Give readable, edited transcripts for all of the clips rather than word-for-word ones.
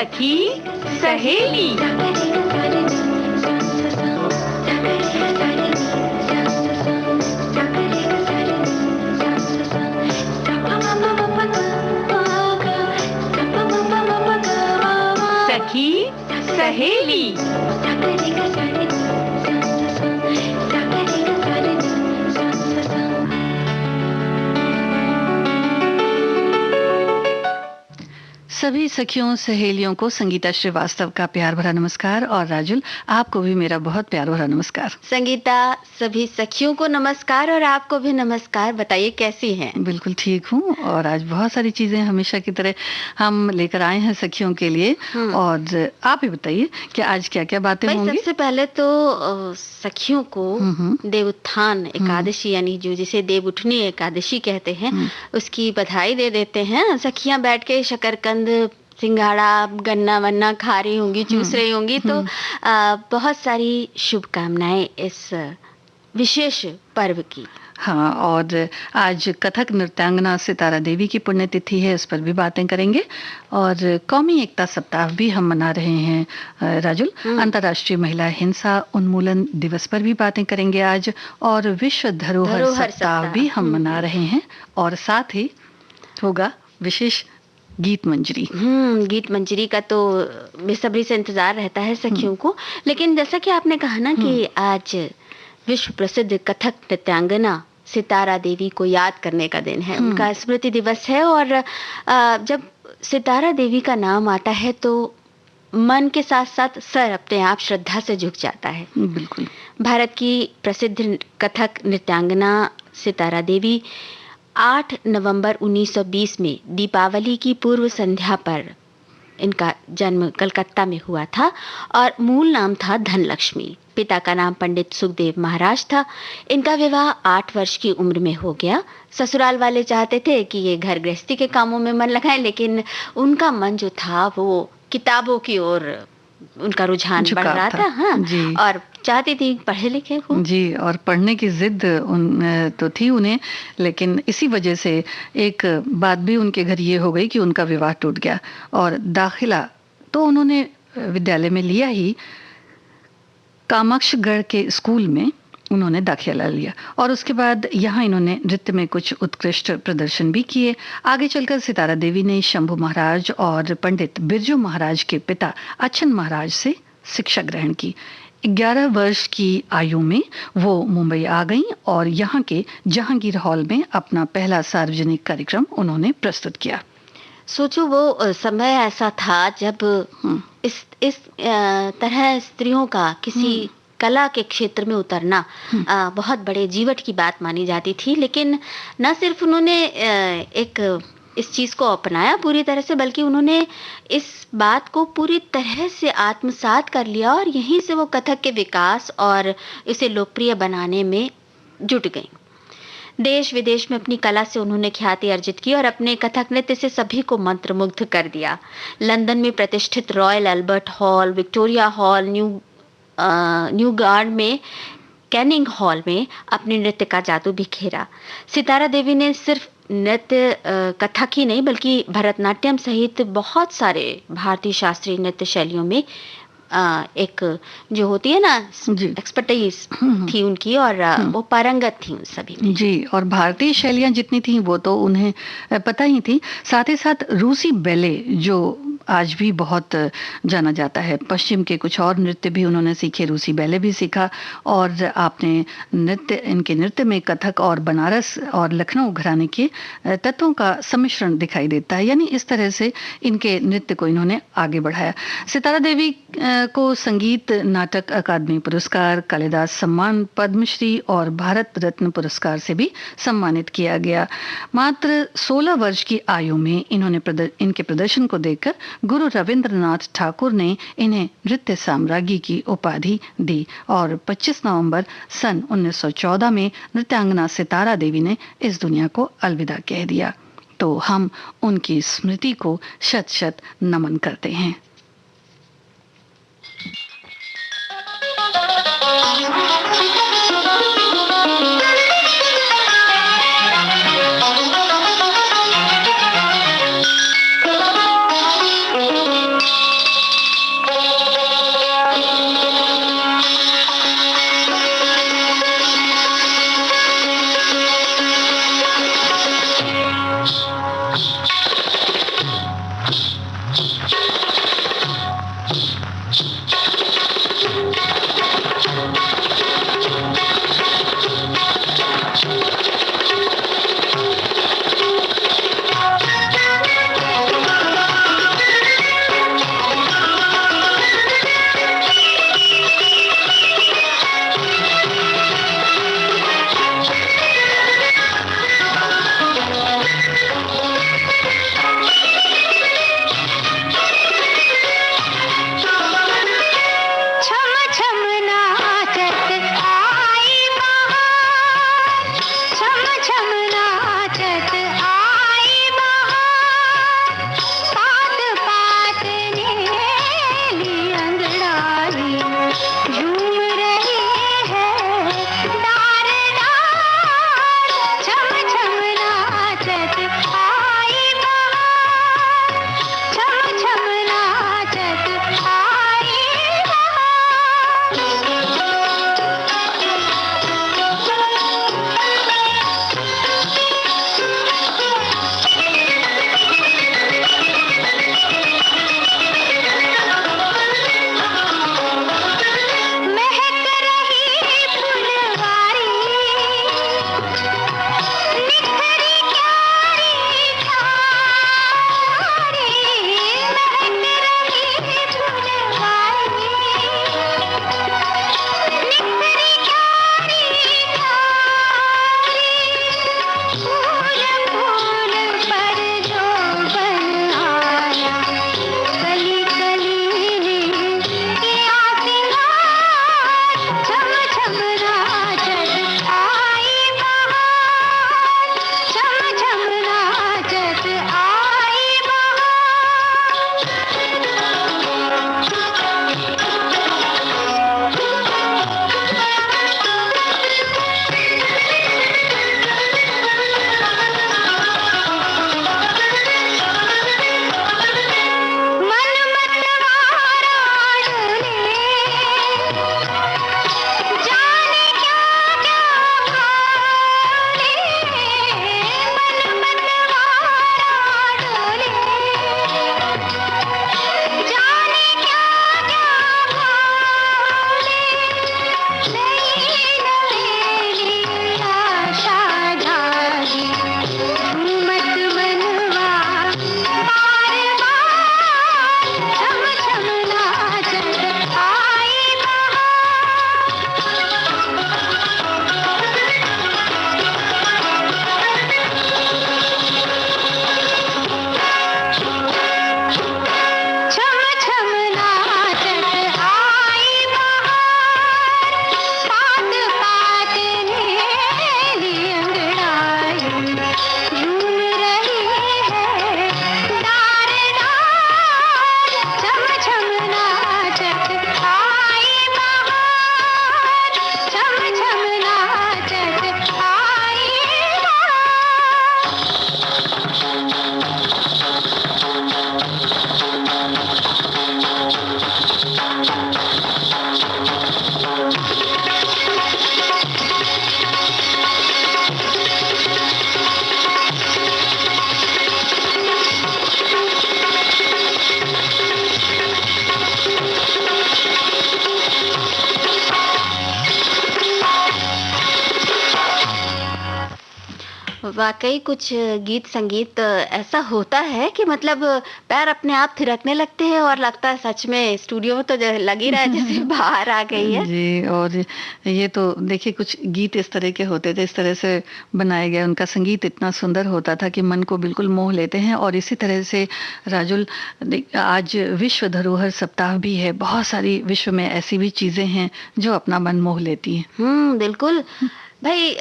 सखी सहेली। सखी सहेली। सभी सखियों सहेलियों को संगीता श्रीवास्तव का प्यार भरा नमस्कार और राजुल आपको भी मेरा बहुत प्यार भरा नमस्कार। संगीता सभी सखियों को नमस्कार और आपको भी नमस्कार। बताइए कैसी हैं? बिल्कुल ठीक हूँ और आज बहुत सारी चीजें हमेशा की तरह हम लेकर आए हैं सखियों के लिए। और आप ही बताइए कि आज क्या क्या बातें होंगी। सबसे पहले तो सखियों को देवोत्थान एकादशी यानी जो जिसे देव उठनी एकादशी कहते हैं उसकी बधाई दे देते हैं। सखियां बैठ के शकरकंद सिंघाड़ा गन्ना वन्ना खा रही होंगी, चूस रही होंगी, तो बहुत सारी शुभकामनाएं इस विशेष पर्व की। हाँ, और आज कथक नृत्यांगना सितारा देवी की पुण्यतिथि है, इस पर भी बातें करेंगे। और कौमी एकता सप्ताह भी हम मना रहे हैं राजुल। अंतर्राष्ट्रीय महिला हिंसा उन्मूलन दिवस पर भी बातें करेंगे आज। और विश्व धरोहर सप्ताह भी हम मना रहे हैं। और साथ ही होगा विशेष गीत मंजरी। गीत मंजरी का तो बेसब्री से इंतजार रहता है सखियों को। लेकिन जैसा कि आपने कहा ना कि आज विश्व प्रसिद्ध कथक नृत्यांगना सितारा देवी को याद करने का दिन है, उनका स्मृति दिवस है। और जब सितारा देवी का नाम आता है तो मन के साथ साथ सर अपने आप श्रद्धा से झुक जाता है। बिल्कुल। भारत की प्रसिद्ध कथक नृत्यांगना सितारा देवी 8 नवंबर 1920 में दीपावली की पूर्व संध्या पर इनका जन्म कलकत्ता में हुआ था और मूल नाम था धनलक्ष्मी। पिता का नाम पंडित सुखदेव महाराज था। इनका विवाह 8 वर्ष की उम्र में हो गया। ससुराल वाले चाहते थे कि ये घर गृहस्थी के कामों में मन लगाएं, लेकिन उनका मन जो था वो किताबों की ओर उनका रुझान बढ़ रहा था। हाँ जी। और चाहती थी पढ़े लिखे हो जी, और पढ़ने की जिद तो थी उन्हें, लेकिन इसी वजह से एक बात भी उनके घर ये हो गई कि उनका विवाह टूट गया। और दाखिला तो उन्होंने विद्यालय में लिया ही, कामाक्षगढ़ के स्कूल में उन्होंने दाखिला लिया और उसके बाद यहाँ इन्होंने नृत्य में कुछ उत्कृष्ट प्रदर्शन भी किए। आगे चलकर सितारा देवी ने शंभू महाराज और पंडित बिरजू महाराज के पिता अच्छन महाराज से शिक्षा ग्रहण की। 11 वर्ष की आयु में वो मुंबई आ गईं और यहाँ के जहांगीर हॉल में अपना पहला सार्वजनिक कार्यक्रम उन्होंने प्रस्तुत किया। सोचो वो समय ऐसा था जब इस तरह स्त्रियों का किसी कला के क्षेत्र में उतरना बहुत बड़े जीवट की बात मानी जाती थी। लेकिन न सिर्फ उन्होंने इस चीज़ को अपनाया पूरी तरह से, बल्कि उन्होंने इस बात को पूरी तरह से आत्मसात कर लिया और यहीं से वो कथक के विकास और इसे लोकप्रिय बनाने में जुट गई। देश विदेश में अपनी कला से उन्होंने ख्याति अर्जित की और अपने कथक नृत्य से सभी को मंत्रमुग्ध कर दिया। लंदन में प्रतिष्ठित royal Albert hall, Victoria hall, new guard में, कैनिंग हॉल में अपने नृत्य का जादू बिखेरा। सितारा देवी ने सिर्फ नृत्य कथक ही नहीं बल्कि भरतनाट्यम सहित बहुत सारे भारतीय शास्त्रीय नृत्य शैलियों में एक जो होती है ना एक्सपर्टीज थी उनकी और वो पारंगत थी उन सभी में। जी, और भारतीय शैलियां जितनी थी वो तो उन्हें पता ही थी। साथ ही साथ रूसी बैले जो आज भी बहुत जाना जाता है, पश्चिम के कुछ और नृत्य भी उन्होंने सीखे, रूसी बैले भी सीखा। और आपने इनके नृत्य में कथक और बनारस और लखनऊ घराने के तत्वों का सम्मिश्रण दिखाई देता है। यानी इस तरह से इनके नृत्य को इन्होंने आगे बढ़ाया। सितारा देवी को संगीत नाटक अकादमी पुरस्कार, कालिदास सम्मान, पद्मश्री और भारत रत्न पुरस्कार से भी सम्मानित किया गया। मात्र 16 वर्ष की आयु में इनके प्रदर्शन को देखकर गुरु रविंद्रनाथ ठाकुर ने इन्हें नृत्य साम्राज्ञी की उपाधि दी और 25 नवंबर सन 1914 में नृत्यांगना सितारा देवी ने इस दुनिया को अलविदा कह दिया। तो हम उनकी स्मृति को शत शत नमन करते हैं। वाकई कुछ गीत संगीत ऐसा होता है कि मतलब पैर अपने आप थिरकने लगते हैं और लगता है सच में स्टूडियो में तो लग ही रहा है जैसे बाहर आ गई है। जी, और ये तो देखिए कुछ गीत इस तरह के होते थे, इस तरह से बनाए गए, उनका संगीत इतना सुंदर होता था कि मन को बिल्कुल मोह लेते हैं। और इसी तरह से राजुल, आज विश्व धरोहर सप्ताह भी है, बहुत सारी विश्व में ऐसी भी चीजें हैं जो अपना मन मोह लेती हैं। बिल्कुल भाई।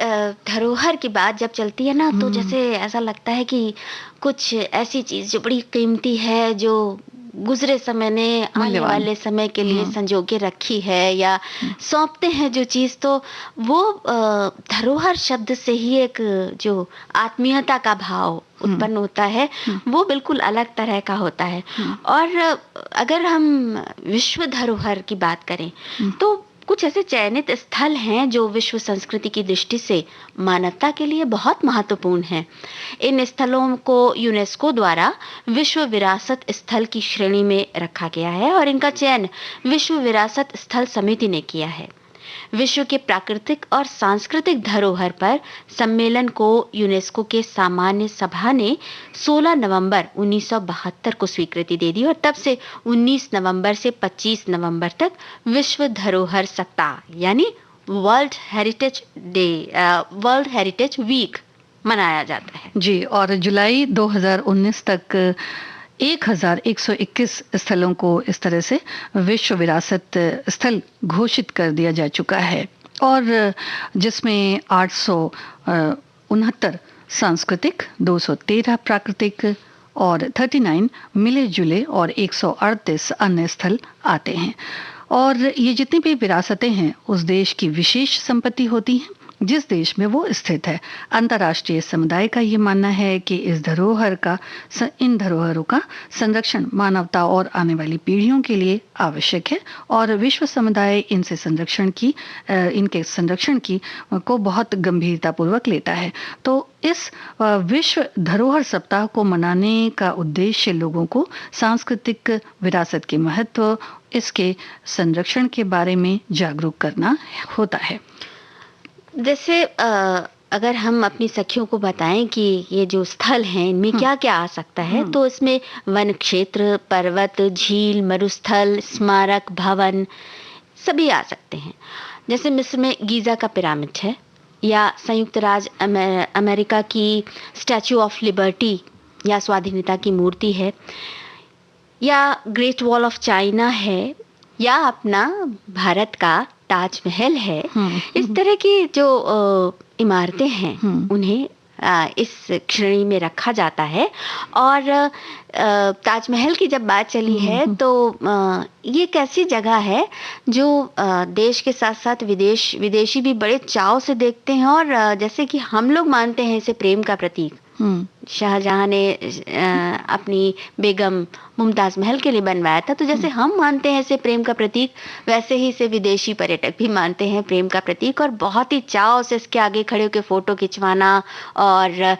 धरोहर की बात जब चलती है ना, तो जैसे ऐसा लगता है कि कुछ ऐसी चीज जो बड़ी कीमती है, जो गुजरे समय ने आने वाले समय के लिए संजो के रखी है, या सौंपते हैं जो चीज, तो वो धरोहर शब्द से ही एक जो आत्मीयता का भाव उत्पन्न होता है, वो बिल्कुल अलग तरह का होता है। और अगर हम विश्व धरोहर की बात करें तो कुछ ऐसे चयनित स्थल हैं जो विश्व संस्कृति की दृष्टि से मानवता के लिए बहुत महत्वपूर्ण हैं। इन स्थलों को यूनेस्को द्वारा विश्व विरासत स्थल की श्रेणी में रखा गया है और इनका चयन विश्व विरासत स्थल समिति ने किया है। विश्व के प्राकृतिक और सांस्कृतिक धरोहर पर सम्मेलन को यूनेस्को के सामान्य सभा ने 16 नवंबर 1972 को स्वीकृति दे दी और तब से 19 नवंबर से 25 नवंबर तक विश्व धरोहर सप्ताह यानी वर्ल्ड हेरिटेज वीक मनाया जाता है। जी, और जुलाई 2019 तक 1121 स्थलों को इस तरह से विश्व विरासत स्थल घोषित कर दिया जा चुका है, और जिसमें 869 सांस्कृतिक, 213 प्राकृतिक और 39 मिले जुले और 138 अन्य स्थल आते हैं। और ये जितनी भी विरासतें हैं उस देश की विशेष संपत्ति होती हैं जिस देश में वो स्थित है। अंतर्राष्ट्रीय समुदाय का ये मानना है कि इन धरोहरों का संरक्षण मानवता और आने वाली पीढ़ियों के लिए आवश्यक है, और विश्व समुदाय इनके संरक्षण की को बहुत गंभीरता पूर्वक लेता है। तो इस विश्व धरोहर सप्ताह को मनाने का उद्देश्य लोगों को सांस्कृतिक विरासत के महत्व, इसके संरक्षण के बारे में जागरूक करना होता है। जैसे अगर हम अपनी सखियों को बताएं कि ये जो स्थल हैं इनमें क्या क्या आ सकता है, तो इसमें वन क्षेत्र, पर्वत, झील, मरुस्थल, स्मारक, भवन सभी आ सकते हैं। जैसे मिस्र में गीजा का पिरामिड है, या संयुक्त राज्य अमेरिका की स्टैचू ऑफ लिबर्टी या स्वाधीनता की मूर्ति है, या ग्रेट वॉल ऑफ चाइना है, या अपना भारत का ताजमहल है। इस तरह की जो इमारतें हैं उन्हें इस श्रेणी में रखा जाता है। और ताजमहल की जब बात चली है तो ये एक ऐसी जगह है जो देश के साथ साथ विदेशी भी बड़े चाव से देखते हैं, और जैसे कि हम लोग मानते हैं इसे प्रेम का प्रतीक। शाहजहां ने अपनी बेगम मुमताज महल के लिए बनवाया था, तो जैसे हम मानते हैं इसे प्रेम का प्रतीक, वैसे ही इसे विदेशी पर्यटक भी मानते हैं प्रेम का प्रतीक, और बहुत ही चाव से इसके आगे खड़े होकर फोटो खिंचवाना और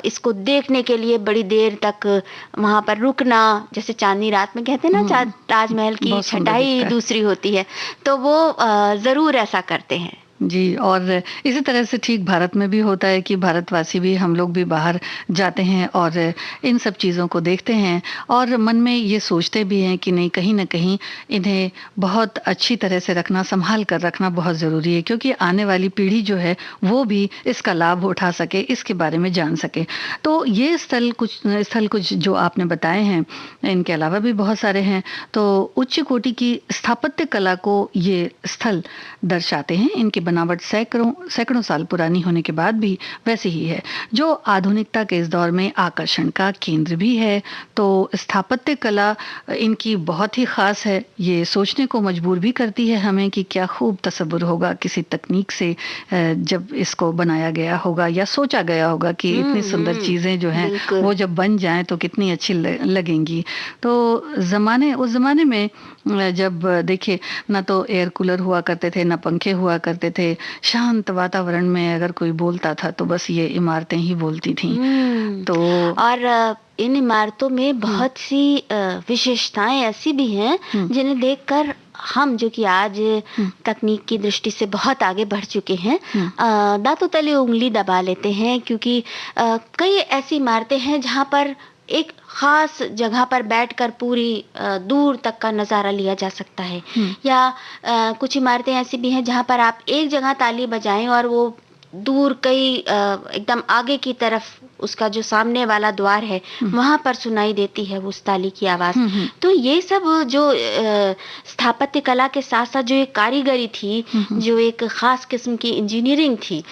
इसको देखने के लिए बड़ी देर तक वहां पर रुकना। जैसे चांदनी रात में कहते हैं ना, ताजमहल की छटाई दूसरी होती है, तो वो जरूर ऐसा करते हैं। जी, और इसी तरह से ठीक भारत में भी होता है कि भारतवासी भी, हम लोग भी बाहर जाते हैं और इन सब चीज़ों को देखते हैं और मन में ये सोचते भी हैं कि नहीं, कहीं ना कहीं इन्हें बहुत अच्छी तरह से रखना, संभाल कर रखना बहुत ज़रूरी है, क्योंकि आने वाली पीढ़ी जो है वो भी इसका लाभ उठा सके, इसके बारे में जान सके। तो ये स्थल कुछ जो आपने बताए हैं, इनके अलावा भी बहुत सारे हैं। तो उच्च कोटि की स्थापत्य कला को ये स्थल दर्शाते हैं। इनकी बनावट सैकड़ों साल पुरानी होने के बाद भी वैसी ही है, जो आधुनिकता के इस दौर में आकर्षण का केंद्र भी है। तो स्थापत्य कला इनकी बहुत ही खास है। ये सोचने को मजबूर भी करती है हमें कि क्या खूब तसव्वुर होगा किसी तकनीक से जब इसको बनाया गया होगा या सोचा गया होगा कि इतनी सुंदर चीजें जो हैं वो जब बन जाएं तो कितनी अच्छी लगेंगी। तो उस जमाने में जब देखिए, ना तो एयर कूलर हुआ करते थे, ना पंखे हुआ करते थे, शांत वातावरण में अगर कोई बोलता था तो बस ये इमारतें ही बोलती थीं। तो और इन इमारतों में बहुत सी विशेषताएं ऐसी भी हैं जिन्हें देखकर हम जो कि आज तकनीक की दृष्टि से बहुत आगे बढ़ चुके हैं, दांतों तले उंगली दबा लेते हैं, क्योंकि कई ऐसी इमारतें हैं जहाँ पर एक खास जगह पर बैठकर पूरी दूर तक का नज़ारा लिया जा सकता है। या कुछ इमारतें ऐसी भी हैं जहाँ पर आप एक जगह ताली बजाएं और वो दूर कई एकदम आगे की तरफ उसका जो सामने वाला द्वार है वहां पर सुनाई देती है उस ताली की आवाज। तो ये सब जो स्थापत्य कला के साथ साथ जो एक कारीगरी थी, जो एक खास किस्म की इंजीनियरिंग थी,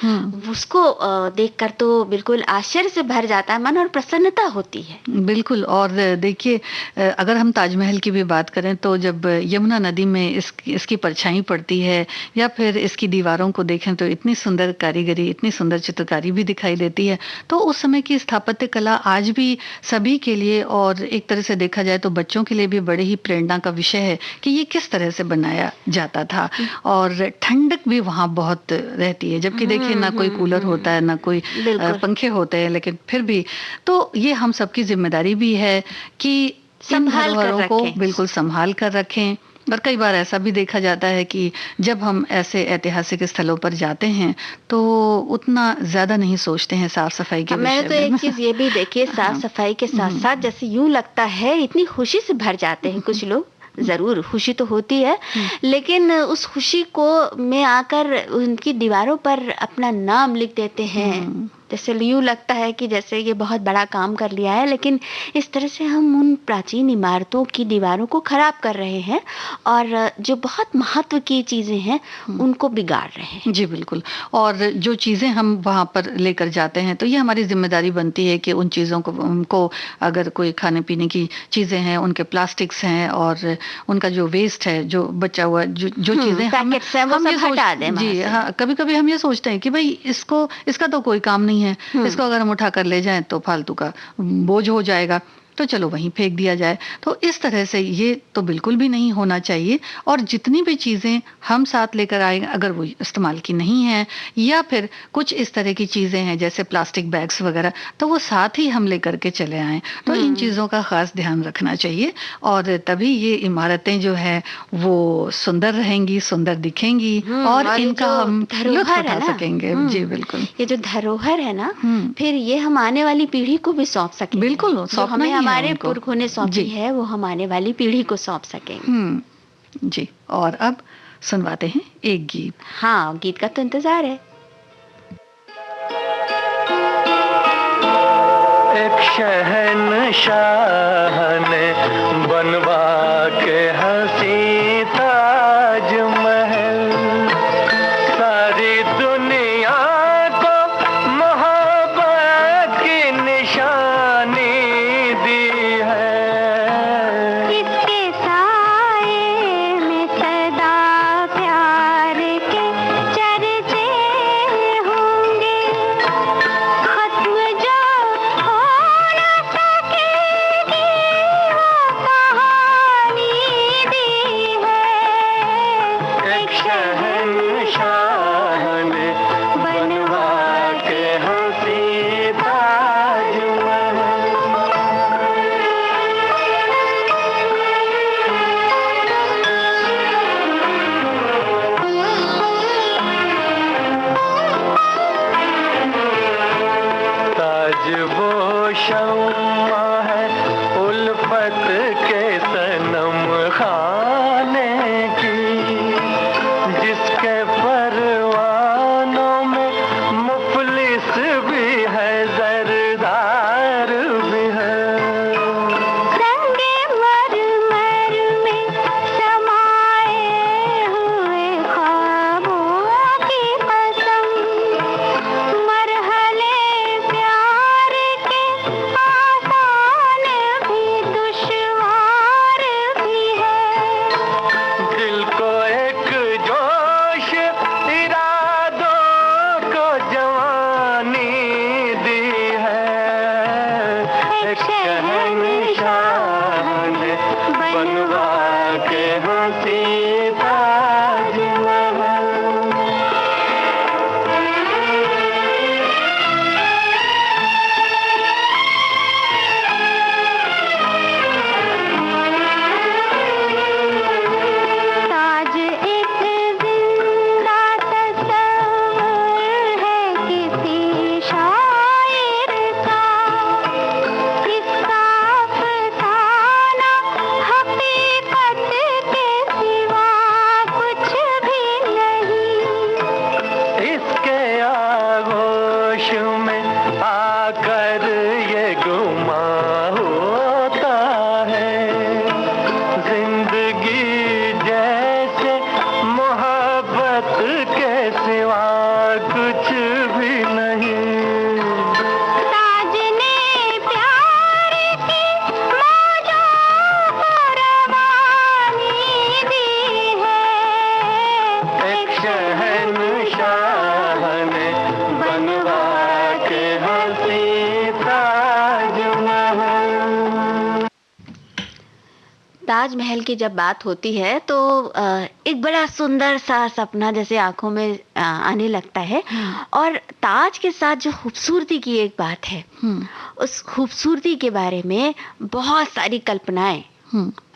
उसको देखकर तो बिल्कुल आश्चर्य से भर जाता है मन और प्रसन्नता होती है। बिल्कुल। और देखिए, अगर हम ताजमहल की भी बात करें तो जब यमुना नदी में इसकी परछाई पड़ती है या फिर इसकी दीवारों को देखें तो इतनी सुंदर कारीगरी, इतनी सुंदर चित्रकारी भी दिखाई देती है। तो उस समय की स्थापत्य कला आज भी सभी के लिए, और एक तरह से देखा जाए तो बच्चों के लिए भी बड़े ही प्रेरणा का विषय है कि ये किस तरह से बनाया जाता था। और ठंडक भी वहाँ बहुत रहती है, जबकि देखिए ना कोई कूलर होता है, ना कोई पंखे होते हैं, लेकिन फिर भी तो ये हम सबकी जिम्मेदारी भी है कि इन धरोहरों को बिल्कुल संभाल कर रखें। और कई बार ऐसा भी देखा जाता है कि जब हम ऐसे ऐतिहासिक स्थलों पर जाते हैं तो उतना ज्यादा नहीं सोचते हैं साफ सफाई के विषय में। मैंने तो एक चीज ये भी देखी है, साफ सफाई के साथ साथ जैसे यूं लगता है इतनी खुशी से भर जाते हैं कुछ लोग। जरूर खुशी तो होती है, लेकिन उस खुशी को में आकर उनकी दीवारों पर अपना नाम लिख देते हैं। जैसे यूं लगता है कि जैसे ये बहुत बड़ा काम कर लिया है, लेकिन इस तरह से हम उन प्राचीन इमारतों की दीवारों को खराब कर रहे हैं और जो बहुत महत्व की चीजें हैं उनको बिगाड़ रहे हैं। जी बिल्कुल। और जो चीजें हम वहां पर लेकर जाते हैं तो ये हमारी जिम्मेदारी बनती है कि उन चीजों को अगर कोई खाने पीने की चीजें हैं, उनके प्लास्टिक्स हैं और उनका जो वेस्ट है, जो बचा हुआ जो चीजें हम ये हटा दें। जी हाँ, कभी कभी हम ये सोचते हैं कि भाई इसका तो कोई काम नहीं है, इसको अगर हम उठा कर ले जाएं तो फालतू का बोझ हो जाएगा, तो चलो वहीं फेंक दिया जाए। तो इस तरह से ये तो बिल्कुल भी नहीं होना चाहिए। और जितनी भी चीज़ें हम साथ लेकर आए, अगर वो इस्तेमाल की नहीं है या फिर कुछ इस तरह की चीज़ें हैं जैसे प्लास्टिक बैग्स वगैरह, तो वो साथ ही हम लेकर के चले आएं। तो इन चीज़ों का खास ध्यान रखना चाहिए और तभी ये इमारतें जो है वो सुंदर रहेंगी, सुंदर दिखेंगी और इनका हम लुत्फ उठा सकेंगे। जी बिल्कुल। ये जो धरोहर है ना, फिर ये हम आने वाली पीढ़ी को भी सौंप सकेंगे। बिल्कुल, हमारे पुरखों ने सौंपी है वो हम आने वाली पीढ़ी को सौंप सकेंगे। जी। और अब सुनवाते हैं एक गीत। हाँ, गीत का तो इंतजार है। एक शहंशाह ने बनवा के हंसी ताजमहल, सारी दुनिया को मोहब्बत की निशानी दी है। इसके साए में सदा प्यार के चर्चे होंगे, खत्म जो हो न सकेगी वो कहानी ताजमहल की जब बात होती है तो एक बड़ा सुंदर सा सपना जैसे आंखों में आने लगता है। और ताज के साथ जो खूबसूरती की एक बात है, उस खूबसूरती के बारे में बहुत सारी कल्पनाएं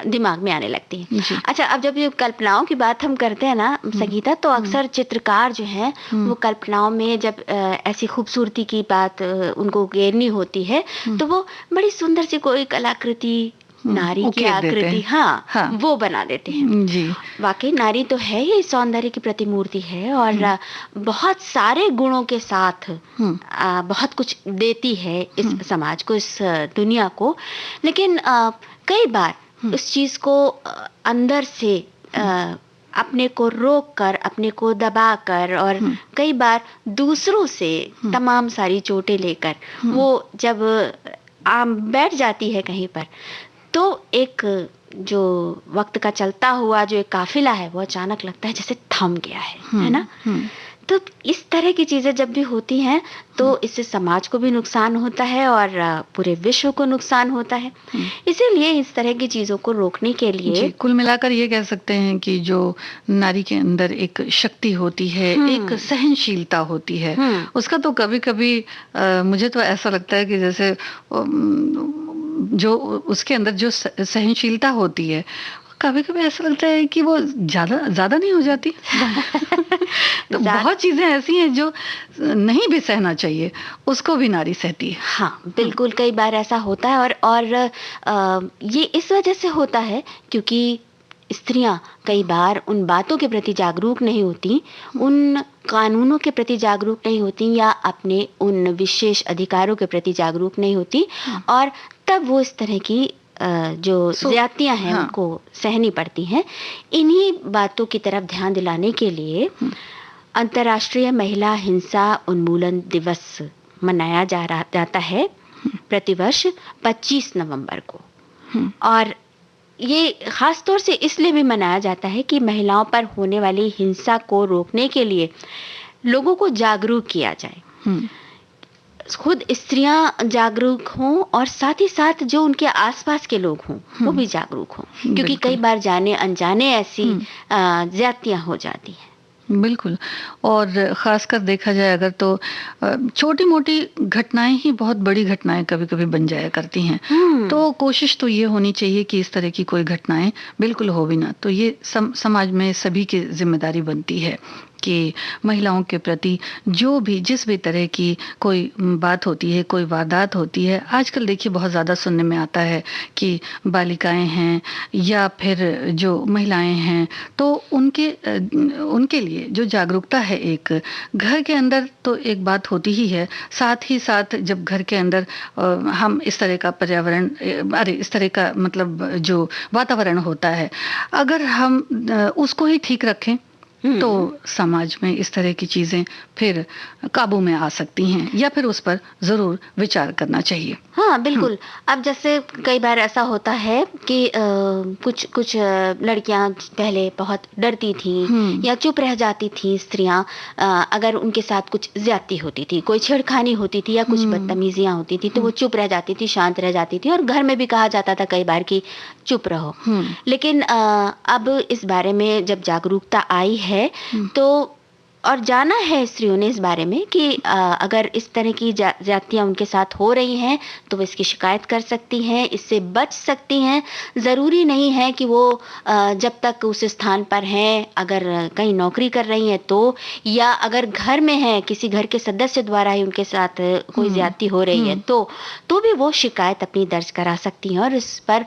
दिमाग में आने लगती है। अच्छा, अब जब ये कल्पनाओं की बात हम करते हैं ना संगीता, तो अक्सर चित्रकार जो हैं वो कल्पनाओं में जब ऐसी खूबसूरती की बात उनको उकेरनी होती है तो वो बड़ी सुंदर सी कोई कलाकृति, नारी की आकृति, हाँ, वो बना देते हैं जी। वाकई नारी तो है ही सौंदर्य की प्रतिमूर्ति है और बहुत सारे गुणों के साथ बहुत कुछ देती है इस समाज को, इस दुनिया को। लेकिन कई बार उस चीज को अंदर से अपने को रोक कर, अपने को दबा कर और कई बार दूसरों से तमाम सारी चोटें लेकर वो जब बैठ जाती है कहीं पर, तो एक जो वक्त का चलता हुआ जो एक काफिला है वो अचानक लगता है जैसे थम गया है ना। तो इस तरह की चीजें जब भी होती हैं तो इससे समाज को भी नुकसान होता है और पूरे विश्व को नुकसान होता है। इसीलिए इस तरह की चीजों को रोकने के लिए कुल मिलाकर ये कह सकते हैं कि जो नारी के अंदर एक शक्ति होती है, एक सहनशीलता होती है, उसका तो कभी कभी मुझे तो ऐसा लगता है कि जैसे जो उसके अंदर जो सहनशीलता होती है, कभी कभी ऐसा लगता है कि वो ज्यादा नहीं हो जाती। तो बहुत चीजें ऐसी हैं जो नहीं भी सहना चाहिए, उसको भी नारी सहती है। हाँ बिल्कुल, कई बार ऐसा होता है और ये इस वजह से होता है क्योंकि स्त्रियां कई बार उन बातों के प्रति जागरूक नहीं होती, उन कानूनों के प्रति जागरूक नहीं होती या अपने उन विशेष अधिकारों के प्रति जागरूक नहीं होती और तब वो इस तरह की जो ज्यादतियां हैं उनको सहनी पड़ती हैं। इन्हीं बातों की तरफ ध्यान दिलाने के लिए अंतर्राष्ट्रीय महिला हिंसा उन्मूलन दिवस मनाया जाता है प्रतिवर्ष 25 नवंबर को। और ये खास तौर से इसलिए भी मनाया जाता है कि महिलाओं पर होने वाली हिंसा को रोकने के लिए लोगों को जागरूक किया जाए, खुद स्त्रियां जागरूक हों और साथ ही साथ जो उनके आसपास के लोग हों वो भी जागरूक हों, क्योंकि कई बार जाने अनजाने ऐसी ज्यादतियां हो जाती हैं। बिल्कुल, और खासकर देखा जाए अगर तो छोटी मोटी घटनाएं ही बहुत बड़ी घटनाएं कभी कभी बन जाया करती हैं। तो कोशिश तो ये होनी चाहिए कि इस तरह की कोई घटनाएं बिल्कुल हो भी ना। तो ये समाज में सभी की जिम्मेदारी बनती है कि महिलाओं के प्रति जो भी जिस भी तरह की कोई बात होती है, कोई वारदात होती है, आजकल देखिए बहुत ज़्यादा सुनने में आता है कि बालिकाएं हैं या फिर जो महिलाएं हैं, तो उनके लिए जो जागरूकता है एक घर के अंदर तो एक बात होती ही है, साथ ही साथ जब घर के अंदर हम इस तरह का पर्यावरण इस तरह का मतलब जो वातावरण होता है, अगर हम उसको ही ठीक रखें तो समाज में इस तरह की चीजें फिर काबू में आ सकती हैं या फिर उस पर जरूर विचार करना चाहिए। हाँ बिल्कुल। अब जैसे कई बार ऐसा होता है कि कुछ लड़कियां पहले बहुत डरती थी या चुप रह जाती थी स्त्रियां, अगर उनके साथ कुछ ज्यादती होती थी, कोई छेड़खानी होती थी या कुछ बदतमीजियां होती थी तो वो चुप रह जाती थी, शांत रह जाती थी और घर में भी कहा जाता था कई बार कि चुप रहो। लेकिन अब इस बारे में जब जागरूकता आई है तो और जाना है स्त्रियों ने इस बारे में कि अगर इस तरह की ज्यादतियां उनके साथ हो रही हैं तो वो इसकी शिकायत कर सकती हैं, इससे बच सकती हैं। ज़रूरी नहीं है कि वो जब तक उस स्थान पर हैं, अगर कहीं नौकरी कर रही हैं तो, या अगर घर में हैं किसी घर के सदस्य द्वारा ही उनके साथ कोई ज्यादती हो रही है तो भी वो शिकायत अपनी दर्ज करा सकती हैं और इस पर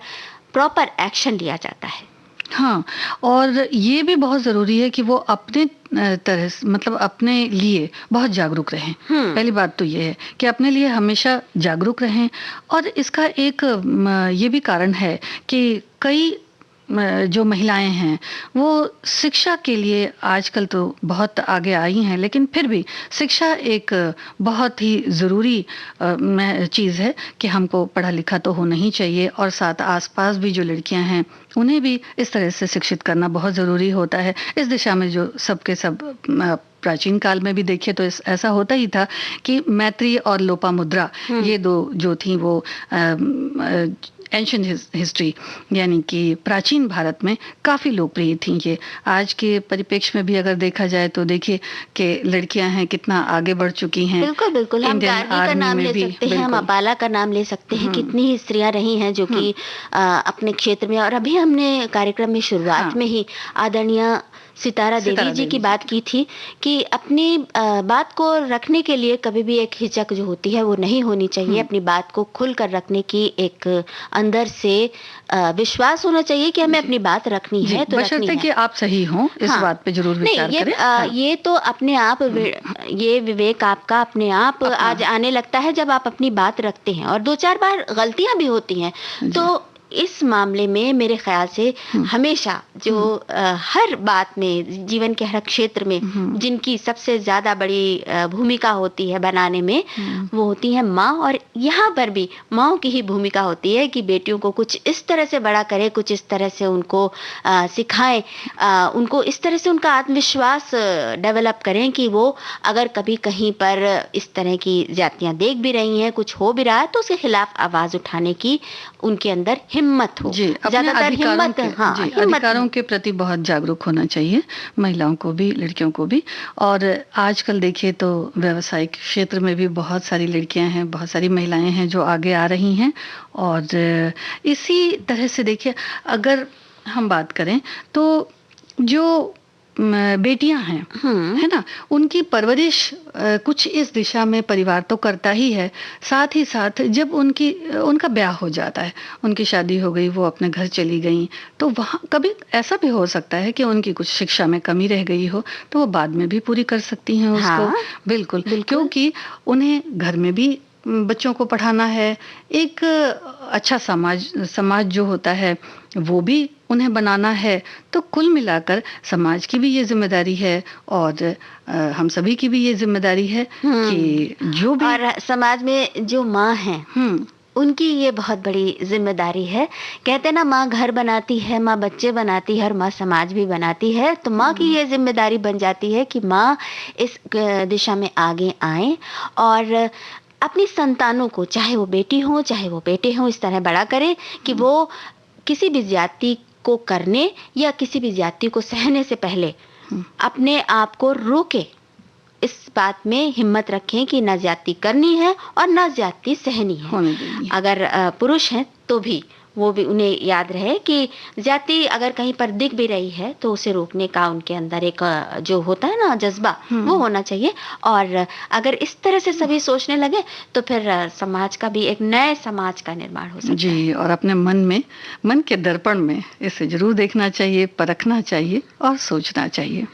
प्रॉपर एक्शन लिया जाता है। हाँ, और ये भी बहुत ज़रूरी है कि वो अपने तरह मतलब अपने लिए बहुत जागरूक रहें। पहली बात तो ये है कि अपने लिए हमेशा जागरूक रहें। और इसका एक ये भी कारण है कि कई जो महिलाएं हैं वो शिक्षा के लिए आजकल तो बहुत आगे आई हैं, लेकिन फिर भी शिक्षा एक बहुत ही ज़रूरी चीज़ है कि हमको पढ़ा लिखा तो होना ही चाहिए और साथ आसपास भी जो लड़कियां हैं उन्हें भी इस तरह से शिक्षित करना बहुत ज़रूरी होता है। इस दिशा में जो सबके सब प्राचीन काल में भी देखिए तो ऐसा होता ही था कि मैत्री और लोपामुद्रा ये दो जो थी वो एंशियंट हिस्ट्री यानी कि प्राचीन भारत में काफ़ी लोकप्रिय थी ये। आज के परिप्रेक्ष्य में भी अगर देखा जाए तो देखिए कि लड़कियां हैं कितना आगे बढ़ चुकी हैं। बिल्कुल बिल्कुल, हम इंडियन गार्गी का आर्मी नाम में ले भी, सकते हैं, हम बिल्कुल। अपाला का नाम ले सकते हैं। कितनी ही स्त्रियां रही हैं जो कि अपने क्षेत्र में, और अभी हमने कार्यक्रम में शुरुआत हाँ। में ही आदरणीय सितारा देवी जी की बात की थी कि अपनी बात को रखने के लिए कभी भी एक हिचक जो होती है वो नहीं होनी चाहिए। अपनी बात को खुलकर रखने की एक अंदर से विश्वास होना चाहिए कि हमें अपनी बात रखनी जी, है तो रखनी बशर्ते है। कि आप सही हों, इस हाँ। बात पे जरूर नहीं, विचार ये करें। हाँ। ये तो अपने आप ये विवेक आपका अपने आप आज आने लगता है जब आप अपनी बात रखते हैं, और 2-4 बार गलतियां भी होती हैं। तो इस मामले में मेरे ख्याल से हमेशा जो हर बात में, जीवन के हर क्षेत्र में जिनकी सबसे ज्यादा बड़ी भूमिका होती है बनाने में, वो होती है माँ। और यहाँ पर भी माँओं की ही भूमिका होती है कि बेटियों को कुछ इस तरह से बड़ा करे, कुछ इस तरह से उनको सिखाएं, उनको इस तरह से उनका आत्मविश्वास डेवलप करें कि वो अगर कभी कहीं पर इस तरह की जातियां देख भी रही हैं, कुछ हो भी रहा है, तो उसके खिलाफ आवाज उठाने की उनके अंदर हिम्मत हो। जी, अपने ज्यादातर अधिकारों हिम्मत, के, हाँ, जी, हिम्मत। अधिकारों के प्रति बहुत जागरूक होना चाहिए, महिलाओं को भी, लड़कियों को भी। और आजकल देखिए तो व्यवसायिक क्षेत्र में भी बहुत सारी लड़कियां हैं, बहुत सारी महिलाएं हैं जो आगे आ रही हैं। और इसी तरह से देखिए अगर हम बात करें तो जो बेटियां हैं, है ना, उनकी परवरिश कुछ इस दिशा में परिवार तो करता ही है। साथ ही साथ जब उनका ब्याह हो जाता है, उनकी शादी हो गई, वो अपने घर चली गई, तो वहाँ कभी ऐसा भी हो सकता है कि उनकी कुछ शिक्षा में कमी रह गई हो, तो वो बाद में भी पूरी कर सकती हैं उसको। हाँ, बिल्कुल, क्योंकि उन्हें घर में भी बच्चों को पढ़ाना है, एक अच्छा समाज जो होता है वो भी उन्हें बनाना है। तो कुल मिलाकर समाज की भी ये जिम्मेदारी है और हम सभी की भी ये जिम्मेदारी है कि जो भी, और समाज में जो माँ हैं उनकी ये बहुत बड़ी जिम्मेदारी है। कहते ना, माँ घर बनाती है, माँ बच्चे बनाती है और माँ समाज भी बनाती है। तो माँ की ये जिम्मेदारी बन जाती है कि माँ इस दिशा में आगे आए और अपनी संतानों को, चाहे वो बेटी हो चाहे वो बेटे हो, इस तरह बड़ा करे कि वो किसी भी जाति को करने या किसी भी जाति को सहने से पहले अपने आप को रोके, इस बात में हिम्मत रखें कि न जाति करनी है और न जाति सहनी है। अगर पुरुष हैं तो भी वो भी उन्हें याद रहे कि जाति अगर कहीं पर दिख भी रही है तो उसे रोकने का उनके अंदर एक जो होता है ना जज्बा, वो होना चाहिए। और अगर इस तरह से सभी सोचने लगे तो फिर समाज का भी, एक नए समाज का निर्माण हो सकता है। जी, और अपने मन के दर्पण में इसे जरूर देखना चाहिए, परखना चाहिए और सोचना चाहिए।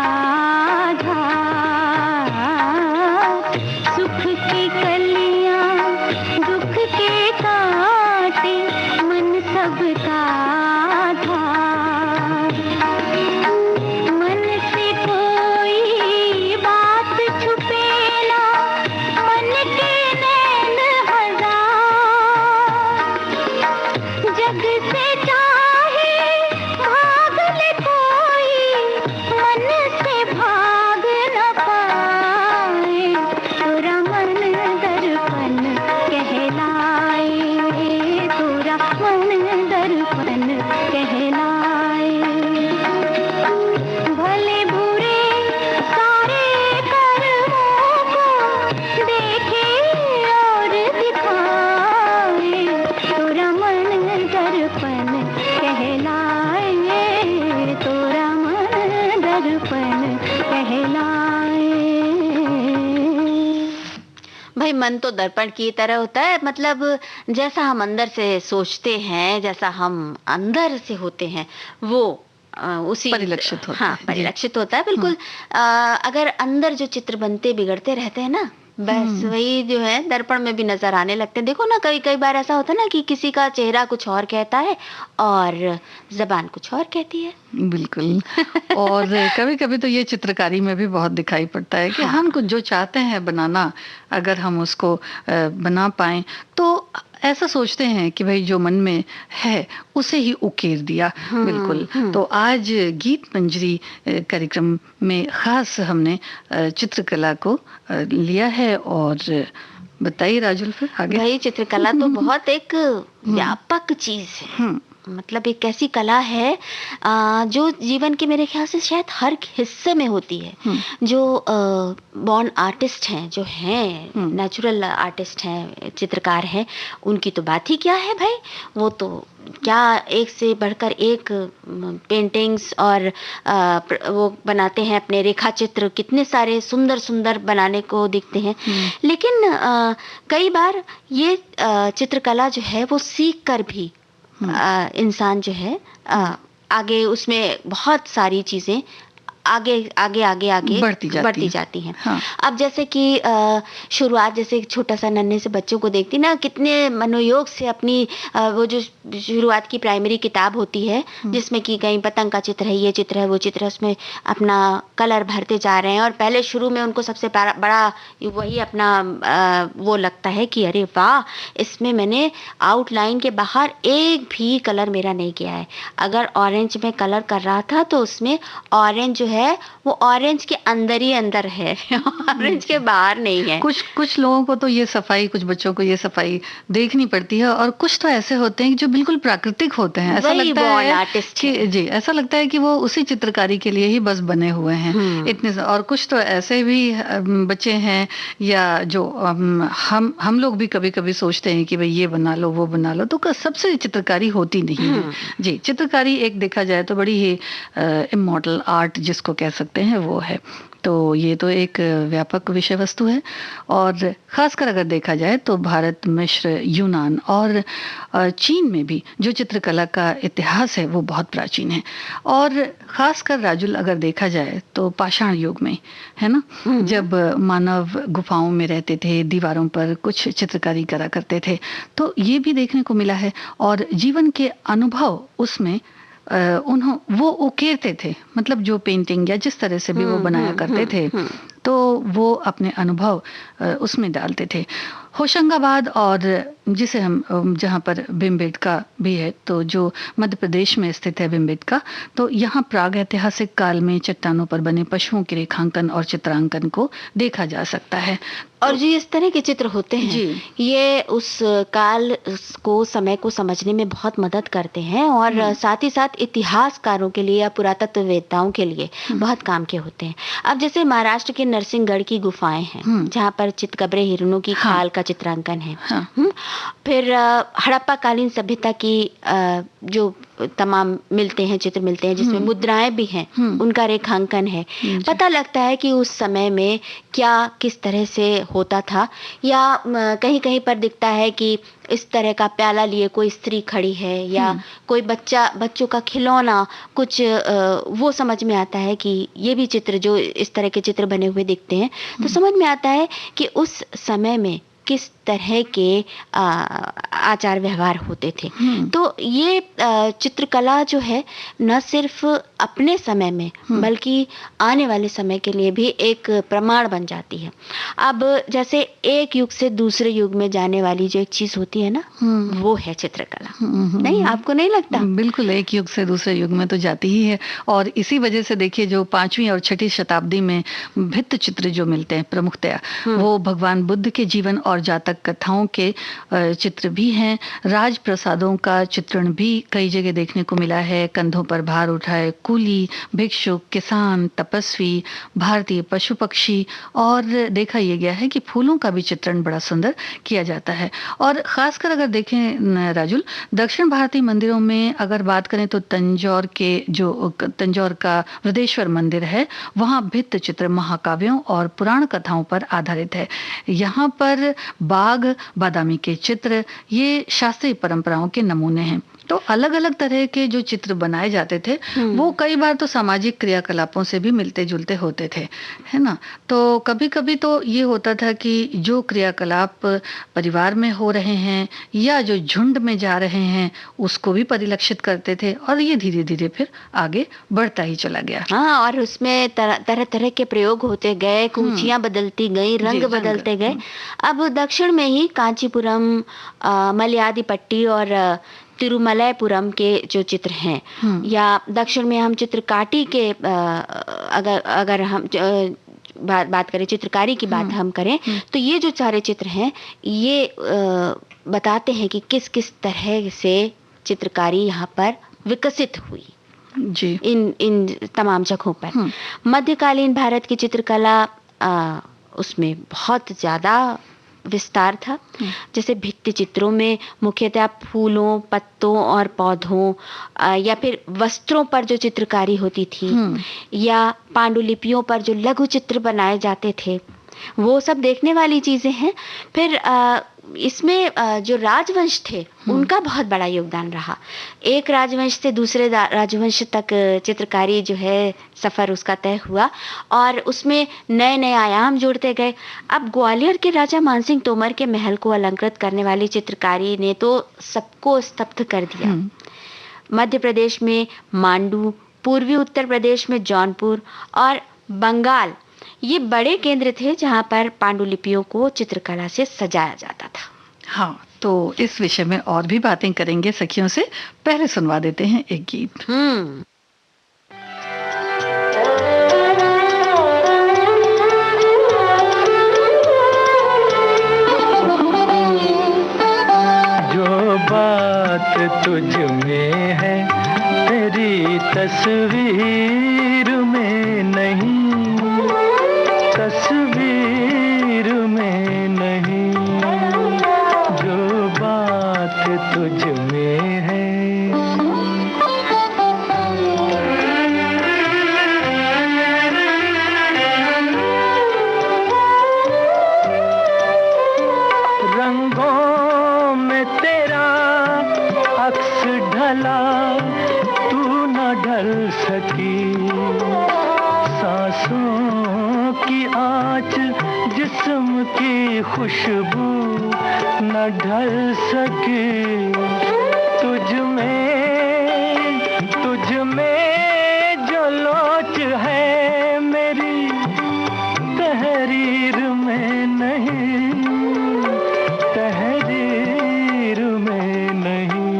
साझा, सुख की कलियां दुख के काटे, मन सबका था। मन से कोई बात छुपे ना, मन के नैन हजार, जग से चाहे भाग ले कोई, मन से भाग न पाए, तेरा मन दर्पण कहलाए, तेरा मन दर्पण कहलाए। भले बुरे सारे कर्मों को देखे और दिखाए, तेरा मन दर्पण कहलाए, तेरा मन दर्पण कहलाए। भाई मन तो दर्पण की तरह होता है, मतलब जैसा हम अंदर से सोचते हैं, जैसा हम अंदर से होते हैं, वो उसी परिलक्षित होता हाँ, है। जी। परिलक्षित होता है बिल्कुल। अगर अंदर जो चित्र बनते बिगड़ते रहते हैं ना, बस वही जो है दर्पण में भी नजर आने लगते हैं। देखो ना, कई कई बार ऐसा होता है ना कि किसी का चेहरा कुछ और कहता है और जबान कुछ और कहती है। बिल्कुल। और कभी कभी तो ये चित्रकारी में भी बहुत दिखाई पड़ता है कि हम कुछ जो चाहते हैं बनाना, अगर हम उसको बना पाएं तो ऐसा सोचते हैं कि भाई जो मन में है उसे ही उकेर दिया। बिल्कुल। तो आज गीत मंजरी कार्यक्रम में खास हमने चित्रकला को लिया है। और बताइए राजुल, फिर आगे। भाई चित्रकला तो बहुत एक व्यापक चीज है, मतलब एक ऐसी कला है जो जीवन के मेरे ख्याल से शायद हर हिस्से में होती है। जो बॉर्न आर्टिस्ट हैं, जो हैं नेचुरल आर्टिस्ट हैं, चित्रकार हैं, उनकी तो बात ही क्या है भाई। वो तो क्या एक से बढ़कर एक पेंटिंग्स और वो बनाते हैं, अपने रेखा चित्र कितने सारे सुंदर सुंदर बनाने को दिखते हैं। लेकिन कई बार ये चित्रकला जो है वो सीख कर भी इंसान जो है आगे उसमें बहुत सारी चीजें आगे आगे आगे आगे बढ़ती जाती हैं। हाँ। अब जैसे कि शुरुआत, जैसे छोटा सा नन्हे से बच्चों को देखती ना, कितने मनोयोग से अपनी वो जो शुरुआत की प्राइमरी किताब होती है जिसमें कि कहीं पतंग का चित्र है, ये चित्र है, वो चित्र है, उसमें अपना कलर भरते जा रहे हैं। और पहले शुरू में उनको सबसे बड़ा वही अपना वो लगता है कि अरे वाह, इसमें मैंने आउटलाइन के बाहर एक भी कलर मेरा नहीं किया है। अगर ऑरेंज में कलर कर रहा था तो उसमें ऑरेंज जो है वो ऑरेंज के अंदर ही अंदर है, ऑरेंज के बाहर नहीं है। कुछ लोगों को तो ये सफाई, कुछ बच्चों को ये सफाई देखनी पड़ती है, और कुछ तो ऐसे होते हैं जो बिल्कुल प्राकृतिक होते हैं। ऐसा लगता है कि जी, ऐसा लगता है कि वो उसी चित्रकारी के लिए ही बस बने हुए हैं इतने। और कुछ तो ऐसे भी बच्चे हैं, या जो हम लोग भी कभी कभी सोचते हैं कि भाई ये बना लो, वो बना लो, तो सबसे चित्रकारी होती नहीं है। जी, चित्रकारी एक देखा जाए तो बड़ी ही इमॉर्टल आर्ट जिसको कह सकते हैं वो है। तो ये तो एक व्यापक विषय वस्तु है। और खासकर अगर देखा जाए तो भारत, मिस्र, यूनान और चीन में भी जो चित्रकला का इतिहास है वो बहुत प्राचीन है। और खासकर राजुल अगर देखा जाए तो पाषाण युग में, है ना, जब मानव गुफाओं में रहते थे, दीवारों पर कुछ चित्रकारी करा करते थे, तो ये भी देखने को मिला है। और जीवन के अनुभव उसमें वो उकेरते थे, मतलब जो पेंटिंग या जिस तरह से भी वो बनाया करते थे, तो वो अपने अनुभव उसमें डालते थे। होशंगाबाद, और जिसे हम जहाँ पर भीमबेटका भी है, तो जो मध्य प्रदेश में स्थित है भीमबेटका, तो यहाँ प्राग ऐतिहासिक काल में चट्टानों पर बने पशुओं के रेखांकन और चित्रांकन को देखा जा सकता है। और जो इस तरह के चित्र होते हैं ये उस काल को, समय को समझने में बहुत मदद करते हैं, और साथ ही साथ इतिहासकारों के लिए या पुरातत्ववेत्ताओं के लिए बहुत काम के होते हैं। अब जैसे महाराष्ट्र के नरसिंहगढ़ की गुफाएं हैं जहाँ पर चितकबरे हिरणों की खाल का चित्रांकन है। फिर हड़प्पा कालीन सभ्यता की जो तमाम मिलते हैं, चित्र मिलते हैं जिसमें मुद्राएं भी हैं, उनका रेखांकन है। पता लगता है कि उस समय में क्या किस तरह से होता था, या कहीं कहीं पर दिखता है कि इस तरह का प्याला लिए कोई स्त्री खड़ी है, या कोई बच्चों का खिलौना कुछ, वो समझ में आता है कि ये भी चित्र, जो इस तरह के चित्र बने हुए दिखते हैं, तो समझ में आता है कि उस समय में किस तरह के आचार व्यवहार होते थे। तो ये चित्रकला जो है न सिर्फ अपने समय में बल्कि आने वाले समय के लिए भी एक प्रमाण बन जाती है। अब जैसे एक युग से दूसरे युग में जाने वाली जो एक चीज होती है ना, वो है चित्रकला। नहीं, आपको नहीं लगता? बिल्कुल, एक युग से दूसरे युग में तो जाती ही है। और इसी वजह से देखिए, जो 5वीं और 6ठी शताब्दी में भित्त चित्र जो मिलते हैं प्रमुखतया, वो भगवान बुद्ध के जीवन और जातक कथाओं के चित्र भी हैं। राजप्रसादों का चित्रण भी कई जगह देखने को मिला है। कंधों पर भार उठाए कूली, भिक्षुक, किसान, तपस्वी, भारतीय पशु पक्षी, और देखा यह गया है कि फूलों का भी चित्रण बड़ा सुंदर किया जाता है। और खासकर अगर देखें राजुल, दक्षिण भारतीय मंदिरों में अगर बात करें तो तंजौर का वृदेश्वर मंदिर है, वहाँ भित्त चित्र महाकाव्यों और पुराण कथाओं पर आधारित है। यहाँ पर बाघ, बादामी के चित्र, ये शास्त्रीय परंपराओं के नमूने हैं। तो अलग अलग तरह के जो चित्र बनाए जाते थे वो कई बार तो सामाजिक क्रियाकलापों से भी मिलते जुलते होते थे, है ना। तो कभी कभी तो ये होता था कि जो क्रियाकलाप परिवार में हो रहे हैं या जो झुंड में जा रहे हैं उसको भी परिलक्षित करते थे, और ये धीरे धीरे फिर आगे बढ़ता ही चला गया। हाँ, और उसमें तरह तरह के प्रयोग होते गए, कुचियां बदलती गई, रंग बदलते गए। अब दक्षिण में ही कांचीपुरम, मलयादीपट्टी और तिरुमलयपुरम के जो चित्र हैं, या दक्षिण में हम चित्रकाटी के अगर हम बात करें, चित्रकारी की बात हम करें, तो ये जो सारे चित्र हैं ये बताते हैं कि किस किस तरह से चित्रकारी यहाँ पर विकसित हुई जी, इन तमाम जगहों पर। मध्यकालीन भारत की चित्रकला उसमें बहुत ज्यादा विस्तार था। जैसे भित्ति चित्रों में मुख्यतः फूलों, पत्तों और पौधों या फिर वस्त्रों पर जो चित्रकारी होती थी, या पांडुलिपियों पर जो लघु चित्र बनाए जाते थे, वो सब देखने वाली चीजें हैं। फिर इसमें जो राजवंश थे उनका बहुत बड़ा योगदान रहा। एक राजवंश से दूसरे राजवंश तक चित्रकारी जो है सफर उसका तय हुआ, और उसमें नए नए आयाम जोड़ते गए। अब ग्वालियर के राजा मानसिंह तोमर के महल को अलंकृत करने वाली चित्रकारी ने तो सबको स्तब्ध कर दिया। मध्य प्रदेश में मांडू, पूर्वी उत्तर प्रदेश में जौनपुर और बंगाल, ये बड़े केंद्र थे जहां पर पांडुलिपियों को चित्रकला से सजाया जाता था। हाँ, तो इस विषय में और भी बातें करेंगे सखियों से। पहले सुनवा देते हैं एक गीत। जो बात तुझ में है तेरी तस्वीर में नहीं, तस्वीर में नहीं, जो बात तुझ में है। रंगों में तेरा अक्स ढला, तू न ढल सकी, सांसों की आँच, जिस्म की खुशबू न ढल सकी। तुझ में जो लोच है मेरी तहरीर में नहीं, तहरीर में नहीं,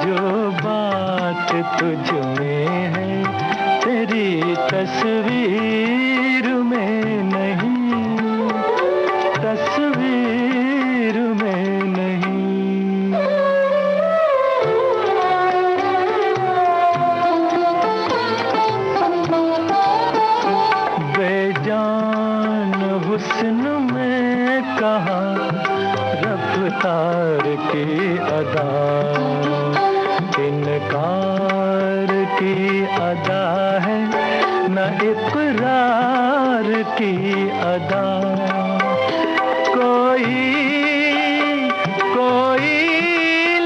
जो बात तुझ में है तेरी तस्वीर में नहीं, तस्वीर में नहीं। बेजान हुस्न में कहाँ रफ्तार की अदा, इकरार की अदा, कोई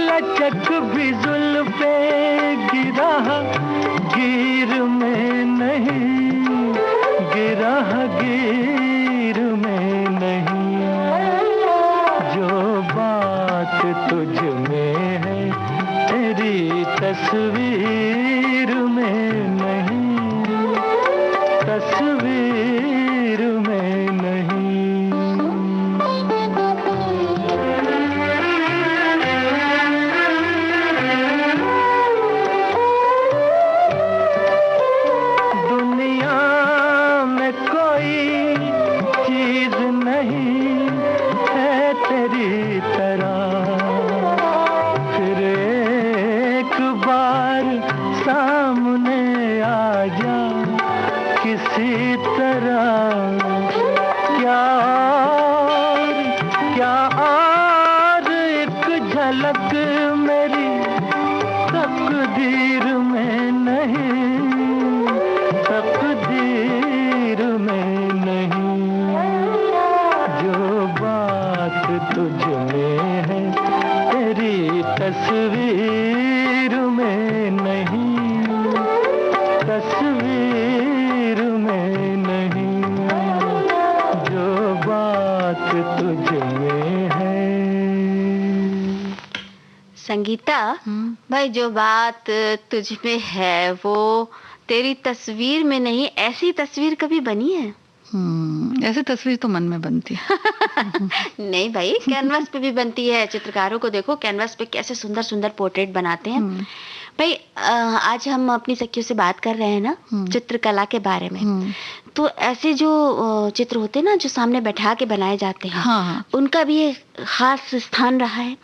लचक भी जुल्फे गिरा गिर में नहीं, गिरा गिर में नहीं। जो बात तुझ में है तेरी तस्वीर में नहीं, तस्वीर में नहीं। दुनिया में कोई चीज नहीं है तेरी तरह, फिर एक बार सामने आ जा किसी तरह। क्या और एक झलक मेरी तकदीर में नहीं, तकदीर में नहीं। जो बात तुझ में है तेरी तस्वीर में नहीं, तस्वीर में नहीं। जो बात तुझ में है। संगीता, भाई जो बात तुझ में है वो तेरी तस्वीर में नहीं, ऐसी तस्वीर कभी बनी है? ऐसी तस्वीर तो मन में बनती है। नहीं भाई, कैनवास पे भी बनती है। चित्रकारों को देखो, कैनवास पे कैसे सुंदर सुंदर पोर्ट्रेट बनाते हैं। भाई आज हम अपनी सखियों से बात कर रहे हैं ना चित्रकला के बारे में, तो ऐसे जो चित्र होते हैं ना जो सामने बैठा के बनाए जाते हैं, हाँ। उनका भी एक खास स्थान रहा है।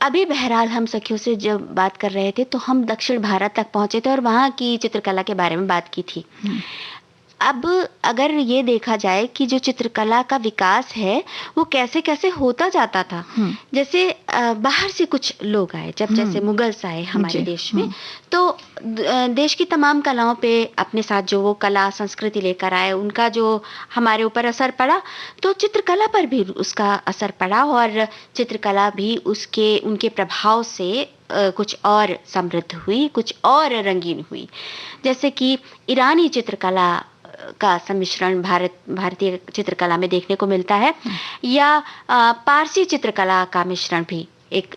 अभी बहरहाल हम सखियों से जब बात कर रहे थे तो हम दक्षिण भारत तक पहुंचे थे और वहाँ की चित्रकला के बारे में बात की थी। अब अगर ये देखा जाए कि जो चित्रकला का विकास है वो कैसे कैसे होता जाता था, जैसे बाहर से कुछ लोग आए, जब जैसे मुगल्स आए हमारे देश में, तो देश की तमाम कलाओं पे अपने साथ जो वो कला संस्कृति लेकर आए, उनका जो हमारे ऊपर असर पड़ा, तो चित्रकला पर भी उसका असर पड़ा और चित्रकला भी उनके प्रभाव से कुछ और समृद्ध हुई, कुछ और रंगीन हुई। जैसे कि ईरानी चित्रकला का सम्मिश्रण भारतीय चित्रकला में देखने को मिलता है, या पारसी चित्रकला का मिश्रण भी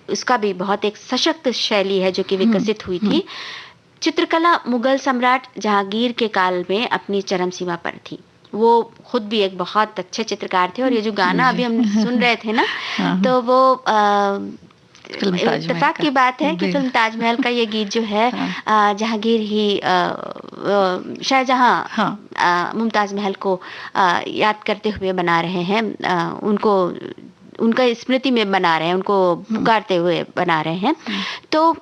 उसका भी बहुत एक सशक्त शैली है जो कि विकसित हुई थी। चित्रकला मुगल सम्राट जहांगीर के काल में अपनी चरम सीमा पर थी। वो खुद भी एक बहुत अच्छे चित्रकार थे और ये जो गाना अभी हम सुन रहे थे ना, तो वो इत्तेफाक की बात है कि फिल्म ताजमहल का ये गीत जो है जहांगीर ही शाहजहां मुमताज महल को याद करते हुए बना रहे हैं, उनका स्मृति में बना रहे हैं, उनको पुकारते हुए बना रहे हैं। तो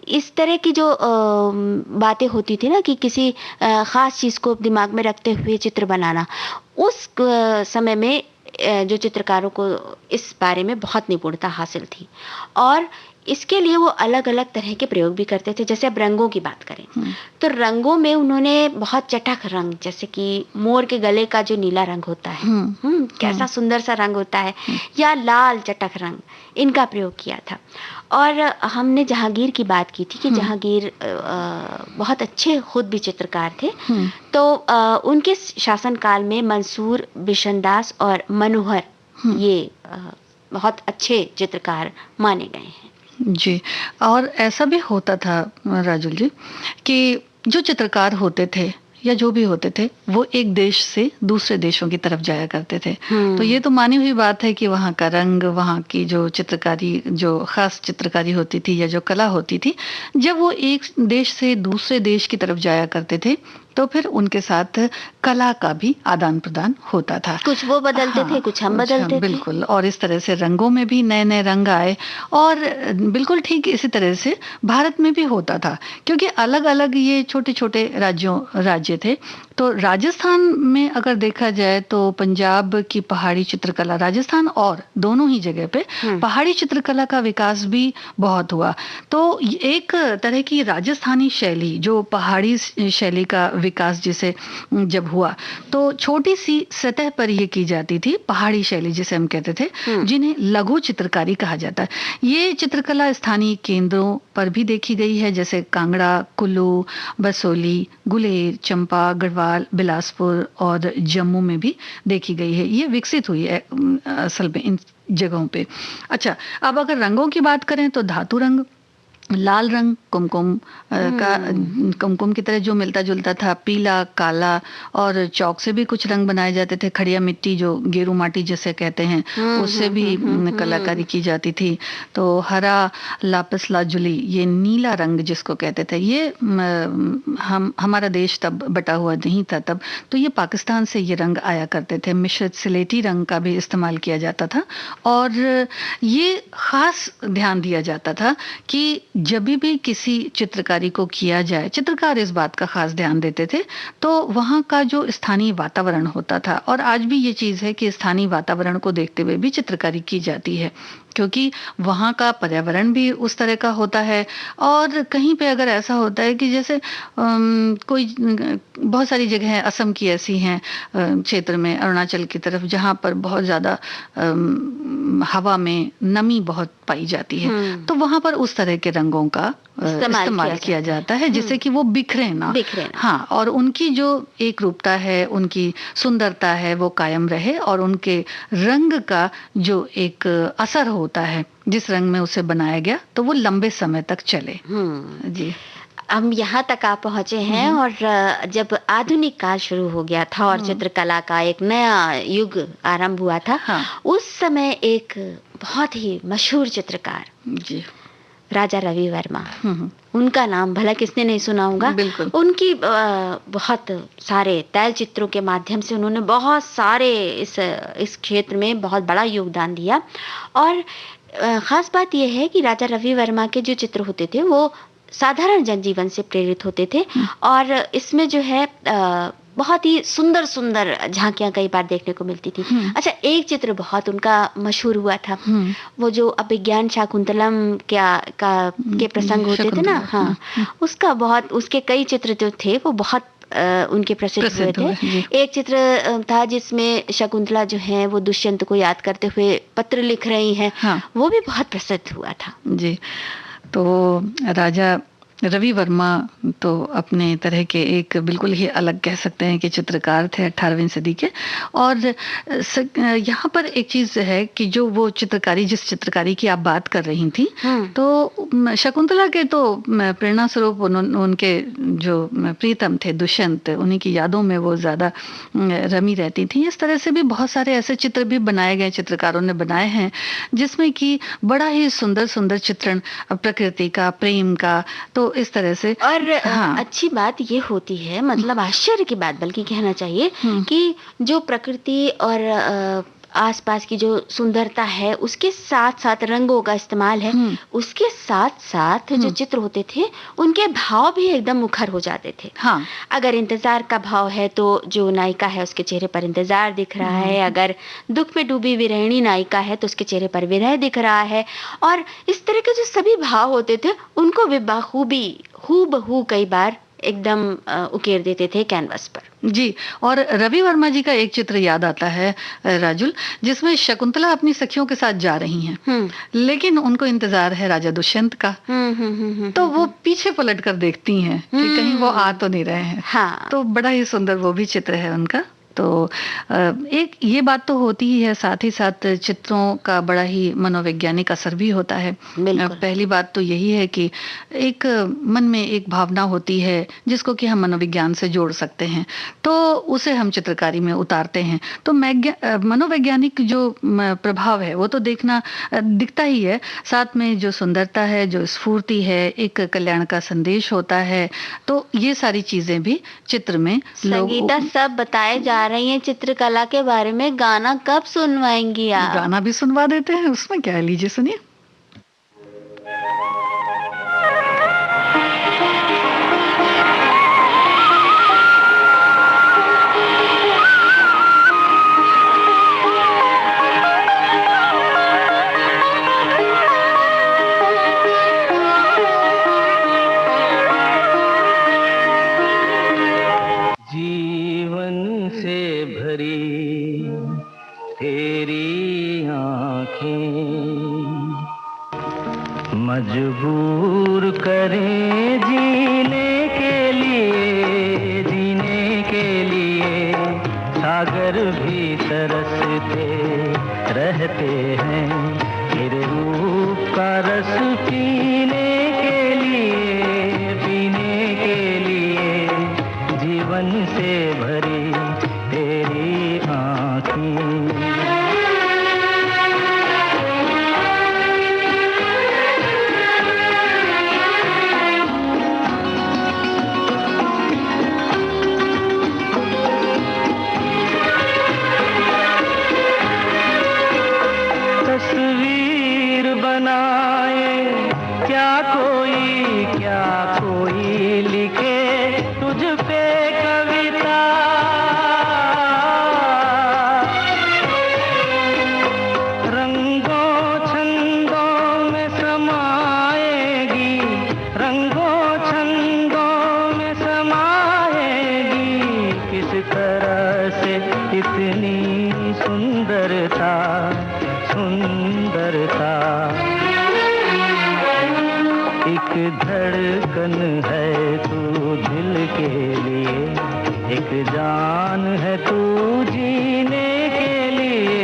इस तरह की जो बातें होती थी ना कि किसी खास चीज़ को दिमाग में रखते हुए चित्र बनाना, उस समय में जो चित्रकारों को इस बारे में बहुत निपुणता हासिल थी और इसके लिए वो अलग अलग तरह के प्रयोग भी करते थे। जैसे अब रंगों की बात करें तो रंगों में उन्होंने बहुत चटक रंग, जैसे कि मोर के गले का जो नीला रंग होता है, कैसा सुंदर सा रंग होता है, या लाल चटक रंग, इनका प्रयोग किया था। और हमने जहांगीर की बात की थी कि जहांगीर बहुत अच्छे खुद भी चित्रकार थे। तो उनके शासनकाल में मंसूर, बिशनदास और मनोहर ये बहुत अच्छे चित्रकार माने गए हैं। जी, और ऐसा भी होता था राजुल जी कि जो चित्रकार होते थे या जो भी होते थे वो एक देश से दूसरे देशों की तरफ जाया करते थे। तो ये तो मानी हुई बात है कि वहाँ का रंग, वहाँ की जो चित्रकारी, जो खास चित्रकारी होती थी या जो कला होती थी, जब वो एक देश से दूसरे देश की तरफ जाया करते थे तो फिर उनके साथ कला का भी आदान प्रदान होता था। कुछ वो बदलते थे, कुछ हम बदलते थे। बिल्कुल, और इस तरह से रंगों में भी नए नए रंग आए और बिल्कुल ठीक इसी तरह से भारत में भी होता था, क्योंकि अलग अलग ये छोटे छोटे राज्य थे। तो राजस्थान में अगर देखा जाए तो पंजाब की पहाड़ी चित्रकला, राजस्थान और दोनों ही जगह पे पहाड़ी चित्रकला का विकास भी बहुत हुआ। तो एक तरह की राजस्थानी शैली जो पहाड़ी शैली का विकास जिसे जब हुआ तो छोटी सी सतह पर ये की जाती थी, पहाड़ी शैली जिसे हम कहते थे, जिन्हें लघु चित्रकारी कहा जाता है। ये चित्रकला स्थानीय केंद्रों पर भी देखी गई है, जैसे कांगड़ा, कुल्लू, बसोली, गुलेर, चंपा, गढ़वाल, बिलासपुर और जम्मू में भी देखी गई है। ये विकसित हुई है असल में इन जगहों पे। अच्छा, अब अगर रंगों की बात करें तो धातु रंग, लाल रंग कुमकुम की तरह जो मिलता जुलता था, पीला, काला और चौक से भी कुछ रंग बनाए जाते थे। खड़िया मिट्टी जो गेरू माटी जिसे कहते हैं उससे भी कलाकारी की जाती थी। तो हरा, लापिस लाजुली, ये नीला रंग जिसको कहते थे, ये हमारा देश तब बटा हुआ नहीं था तब, तो ये पाकिस्तान से ये रंग आया करते थे। मिश्रित सिलेटी रंग का भी इस्तेमाल किया जाता था और ये खास ध्यान दिया जाता था कि जब भी किसी चित्रकारी को किया जाए, चित्रकार इस बात का खास ध्यान देते थे, तो वहाँ का जो स्थानीय वातावरण होता था, और आज भी ये चीज़ है कि स्थानीय वातावरण को देखते हुए भी चित्रकारी की जाती है, क्योंकि वहाँ का पर्यावरण भी उस तरह का होता है। और कहीं पे अगर ऐसा होता है कि जैसे कोई बहुत सारी जगह असम की ऐसी हैं क्षेत्र में, अरुणाचल की तरफ, जहाँ पर बहुत ज़्यादा हवा में नमी बहुत पाई जाती है, तो वहाँ पर उस तरह के रंगों का इस्तेमाल किया जाता है जिससे कि वो बिखरे ना। हाँ, और उनकी जो एक रूपता है, उनकी सुंदरता है, वो कायम रहे, और उनके रंग का जो एक असर होता है जिस रंग में उसे बनाया गया, तो वो लंबे समय तक चले। जी, हम यहाँ तक आप पहुँचे हैं और जब आधुनिक काल शुरू हो गया था और चित्रकला का एक नया युग आरंभ हुआ था, उस समय एक बहुत ही मशहूर चित्रकार, जी, राजा रवि वर्मा, उनका नाम भला किसने नहीं सुना होगा। बिल्कुल। उनकी बहुत सारे तैल चित्रों के माध्यम से उन्होंने बहुत सारे इस क्षेत्र में बहुत बड़ा योगदान दिया। और ख़ास बात यह है कि राजा रवि वर्मा के जो चित्र होते थे वो साधारण जनजीवन से प्रेरित होते थे, और इसमें जो है बहुत ही सुंदर सुंदर झांकियां कई बार देखने को मिलती थी। अच्छा, एक चित्र बहुत उनका मशहूर हुआ था, वो जो अभिज्ञान शाकुंतलम के प्रसंग होते थे ना, हाँ, उसका बहुत, उसके कई चित्र जो थे वो बहुत उनके प्रसिद्ध हुए थे। एक चित्र था जिसमें शकुंतला जो है वो दुष्यंत को याद करते हुए पत्र लिख रही हैं, वो भी बहुत प्रसिद्ध हुआ था। जी, तो राजा रवि वर्मा तो अपने तरह के एक बिल्कुल ही अलग कह सकते हैं कि चित्रकार थे 18वीं सदी के। और यहाँ पर एक चीज़ है कि जो वो चित्रकारी, जिस चित्रकारी की आप बात कर रही थी, तो शकुंतला के तो प्रेरणा स्वरूप उनके जो प्रीतम थे दुष्यंत, उन्हीं की यादों में वो ज़्यादा रमी रहती थी। इस तरह से भी बहुत सारे ऐसे चित्र भी बनाए गए, चित्रकारों ने बनाए हैं, जिसमें कि बड़ा ही सुंदर सुंदर चित्रण प्रकृति का, प्रेम का, तो इस तरह से। और अच्छी बात ये होती है, मतलब आश्चर्य की बात बल्कि कहना चाहिए, कि जो प्रकृति और आसपास की जो सुंदरता है उसके साथ साथ रंगों का इस्तेमाल है, उसके साथ साथ जो चित्र होते थे उनके भाव भी एकदम मुखर हो जाते थे। हाँ, अगर इंतजार का भाव है तो जो नायिका है उसके चेहरे पर इंतजार दिख रहा है, अगर दुख में डूबी विरहिणी नायिका है तो उसके चेहरे पर विरह दिख रहा है, और इस तरह के जो सभी भाव होते थे उनको वे बाखूबी हूबहू कई बार एकदम उकेर देते थे कैनवस पर। जी, और रवि वर्मा जी का एक चित्र याद आता है राजुल, जिसमें शकुंतला अपनी सखियों के साथ जा रही हैं, लेकिन उनको इंतजार है राजा दुष्यंत का। तो वो पीछे पलट कर देखती हैं कि कहीं वो आ तो नहीं रहे हैं। हाँ। तो बड़ा ही सुंदर वो भी चित्र है उनका। तो एक ये बात तो होती ही है, साथ ही साथ चित्रों का बड़ा ही मनोवैज्ञानिक असर भी होता है। पहली बात तो यही है कि एक मन में एक भावना होती है जिसको कि हम मनोविज्ञान से जोड़ सकते हैं, तो उसे हम चित्रकारी में उतारते हैं। तो मनोवैज्ञानिक जो प्रभाव है वो तो दिखता ही है, साथ में जो सुंदरता है, जो स्फूर्ति है, एक कल्याण का संदेश होता है। तो ये सारी चीजें भी चित्र में संगीता सब बताए जा रही हैं चित्रकला के बारे में। गाना कब सुनवाएंगी आप? गाना भी सुनवा देते हैं, उसमें क्या है, लीजिए सुनिए। जीवन से भरी तेरी आँखें मजबूर करें जीने के लिए सागर भी तरसते रहते हैं तेरे रूप का रस पीने के लिए जीवन से भरी तेरी आँखें। तस्वीर बनाए क्या कोई लिखे तुझ पे कविता, रंगों छंदों में समाएगी, रंगों छंदों में समाएगी, किस तरह से इतनी सुंदरता एक धड़कन है तू दिल के लिए, एक जान है तू जीने के लिए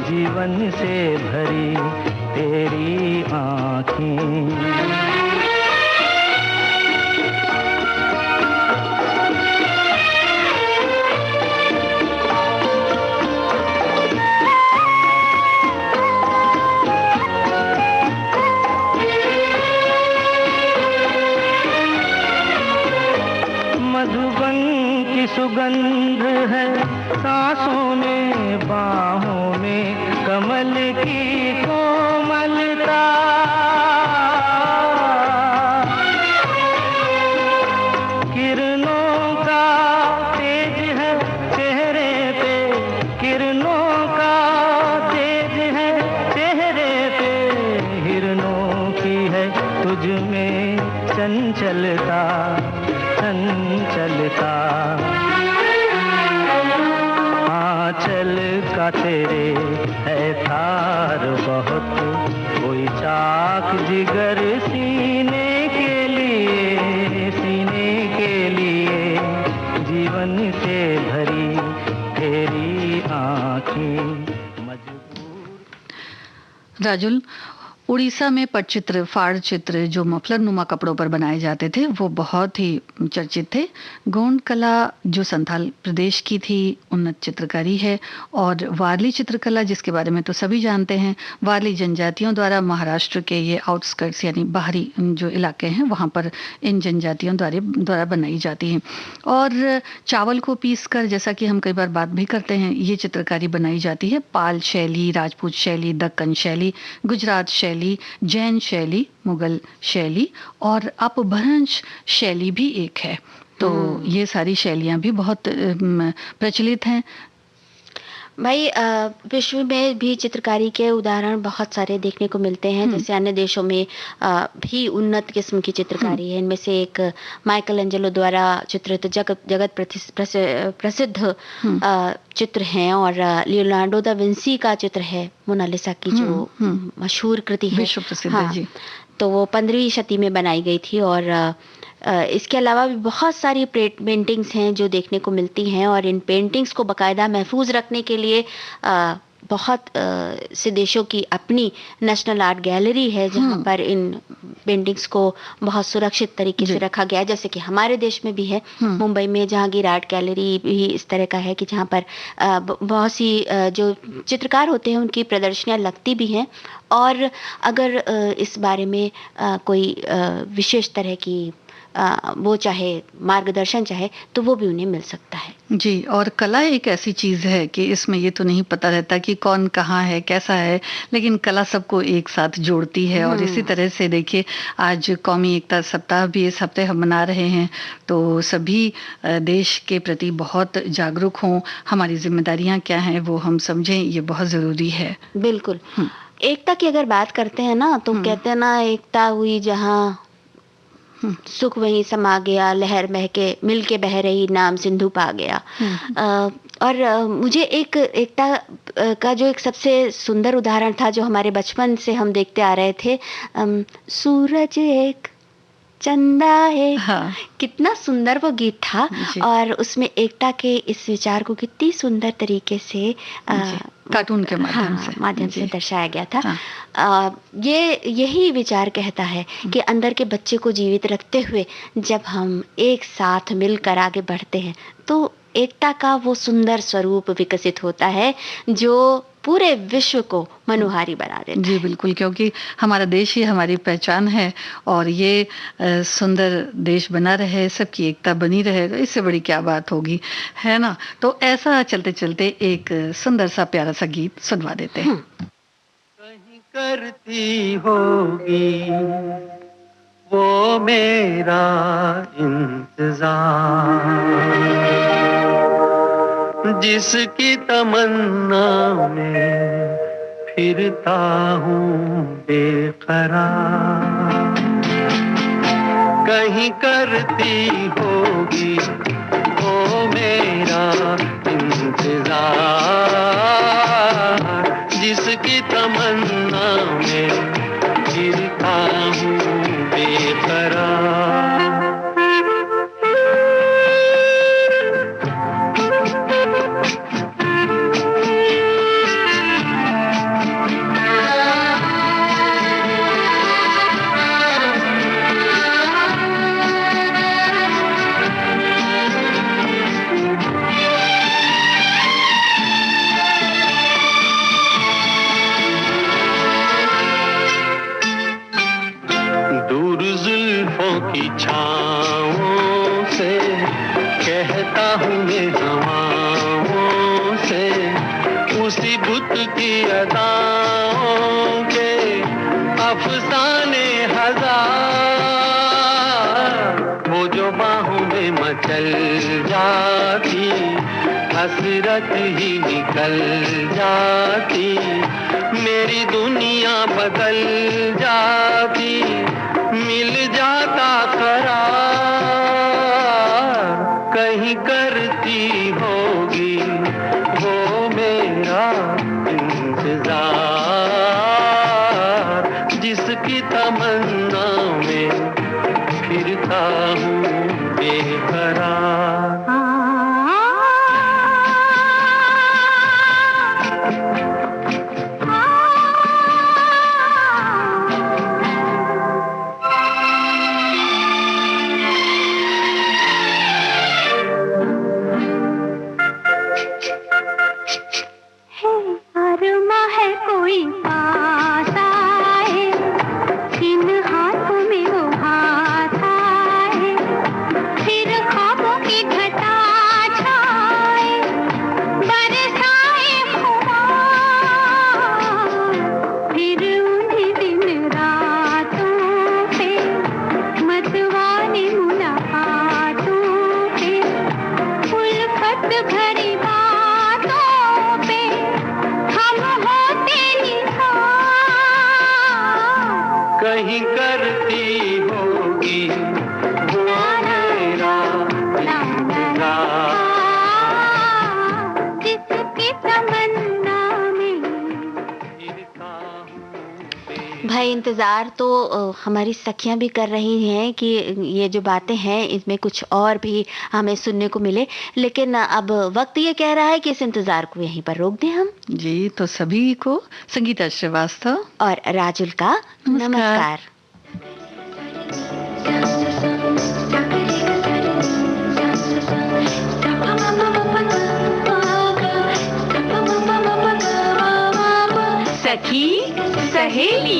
जीवन से भरी तेरी आँखें। मधुबन की सुगंध है सांसों में, बाहों में कमल की कोमलता, किरणों का तेज है चेहरे पे, किरणों का तेज है चेहरे पे, हिरणों की है तुझ में चंचलता, आंचल का तेरे है तार बहुत, कोई चाक जिगर सीने के लिए जीवन से भरी तेरी आँखें मजबूर। राजुल, उड़ीसा में पटचित्र, फाड़ चित्र जो मफलर नुमा कपड़ों पर बनाए जाते थे वो बहुत ही चर्चित थे। गोंड कला जो संथाल प्रदेश की थी उन्नत चित्रकारी है, और वारली चित्रकला जिसके बारे में तो सभी जानते हैं, वारली जनजातियों द्वारा महाराष्ट्र के ये आउटस्कर्ट्स यानी बाहरी जो इलाके हैं वहाँ पर इन जनजातियों द्वारा बनाई जाती हैं। और चावल को पीस कर, जैसा कि हम कई बार बात भी करते हैं, ये चित्रकारी बनाई जाती है। पाल शैली, राजपूत शैली, दक्कन शैली, गुजरात शैली, जैन शैली, मुगल शैली और अपभ्रंश शैली भी एक है। तो ये सारी शैलियां भी बहुत प्रचलित हैं। भाई विश्व में भी चित्रकारी के उदाहरण बहुत सारे देखने को मिलते हैं, जैसे अन्य देशों में भी उन्नत किस्म की चित्रकारी है। इनमें से एक माइकल एंजेलो द्वारा चित्रित जगत प्रसिद्ध चित्र हैं, और लियोनार्डो दा विंसी का चित्र है मोनालिसा की जो मशहूर कृति है, विश्व प्रसिद्ध है जी। तो वो 15वीं शती में बनाई गई थी। और इसके अलावा भी बहुत सारी पेंटिंग्स हैं जो देखने को मिलती हैं, और इन पेंटिंग्स को बाकायदा महफूज रखने के लिए बहुत से देशों की अपनी नेशनल आर्ट गैलरी है जहाँ पर इन पेंटिंग्स को बहुत सुरक्षित तरीके से रखा गया है। जैसे कि हमारे देश में भी है, मुंबई में जहांगीर आर्ट गैलरी भी इस तरह का है कि जहाँ पर बहुत सी जो चित्रकार होते हैं उनकी प्रदर्शनियाँ लगती भी हैं, और अगर इस बारे में कोई विशेष तरह की वो चाहे मार्गदर्शन चाहे तो वो भी उन्हें मिल सकता है जी। और कला एक ऐसी चीज है कि इसमें ये तो नहीं पता रहता कि कौन कहाँ है, कैसा है, लेकिन कला सबको एक साथ जोड़ती है। और इसी तरह से देखिए, आज कौमी एकता सप्ताह भी इस हफ्ते हम मना रहे हैं, तो सभी देश के प्रति बहुत जागरूक हों, हमारी जिम्मेदारियां क्या हैं वो हम समझें, ये बहुत जरूरी है। बिल्कुल। एकता की अगर बात करते हैं ना तो कहते हैं ना, एकता हुई जहाँ सुख वहीं समा गया, लहर महके मिल के बह रही, नाम सिंधु पा गया। और मुझे एकता का जो एक सबसे सुंदर उदाहरण था, जो हमारे बचपन से हम देखते आ रहे थे, सूरज एक चंदा है। हाँ। कितना सुंदर वो गीत था, और उसमें एकता के इस विचार को कितनी सुंदर तरीके से कार्टून के माध्यम से दर्शाया गया था। यही विचार कहता है कि अंदर के बच्चे को जीवित रखते हुए जब हम एक साथ मिलकर आगे बढ़ते हैं तो एकता का वो सुंदर स्वरूप विकसित होता है जो पूरे विश्व को मनोहारी बना देता है। जी बिल्कुल, क्योंकि हमारा देश ही हमारी पहचान है, और ये सुंदर देश बना रहे, सबकी एकता बनी रहे, तो इससे बड़ी क्या बात होगी, है ना। तो ऐसा चलते चलते एक सुंदर सा प्यारा सा गीत सुनवा देते हैं। कहीं करती होगी वो मेरा इंतजार, जिसकी तमन्ना में फिरता हूँ बेकरार। कहीं करती होगी वो मेरा इंतजार, जिसकी तमन्ना में फिरता हूँ बेकरार। दूर जुल्फों की छाँवों से कहता हूँ मैं हवाओं से, उसी बुत की अदाओं के अफसाने हजार। वो जो बाहों में मचल जाती, हसरत ही निकल जाती, मेरी दुनिया बदल जाती, मिल जाता करार। कहीं करती होगी वो मेरा इंतजार, जिसकी तमन्ना में फिरता हूँ बेकरार। कहीं करती होगी वो मेरा इंतजार, जिसकी तमन्ना में। भाई इंतज़ार तो हमारी सखियां भी कर रही हैं कि ये जो बातें हैं इसमें कुछ और भी हमें सुनने को मिले, लेकिन अब वक्त ये कह रहा है कि इस इंतज़ार को यहीं पर रोक दें हम। जी, तो सभी को संगीता श्रीवास्तव और राजुल का नमस्कार। सखी सहेली।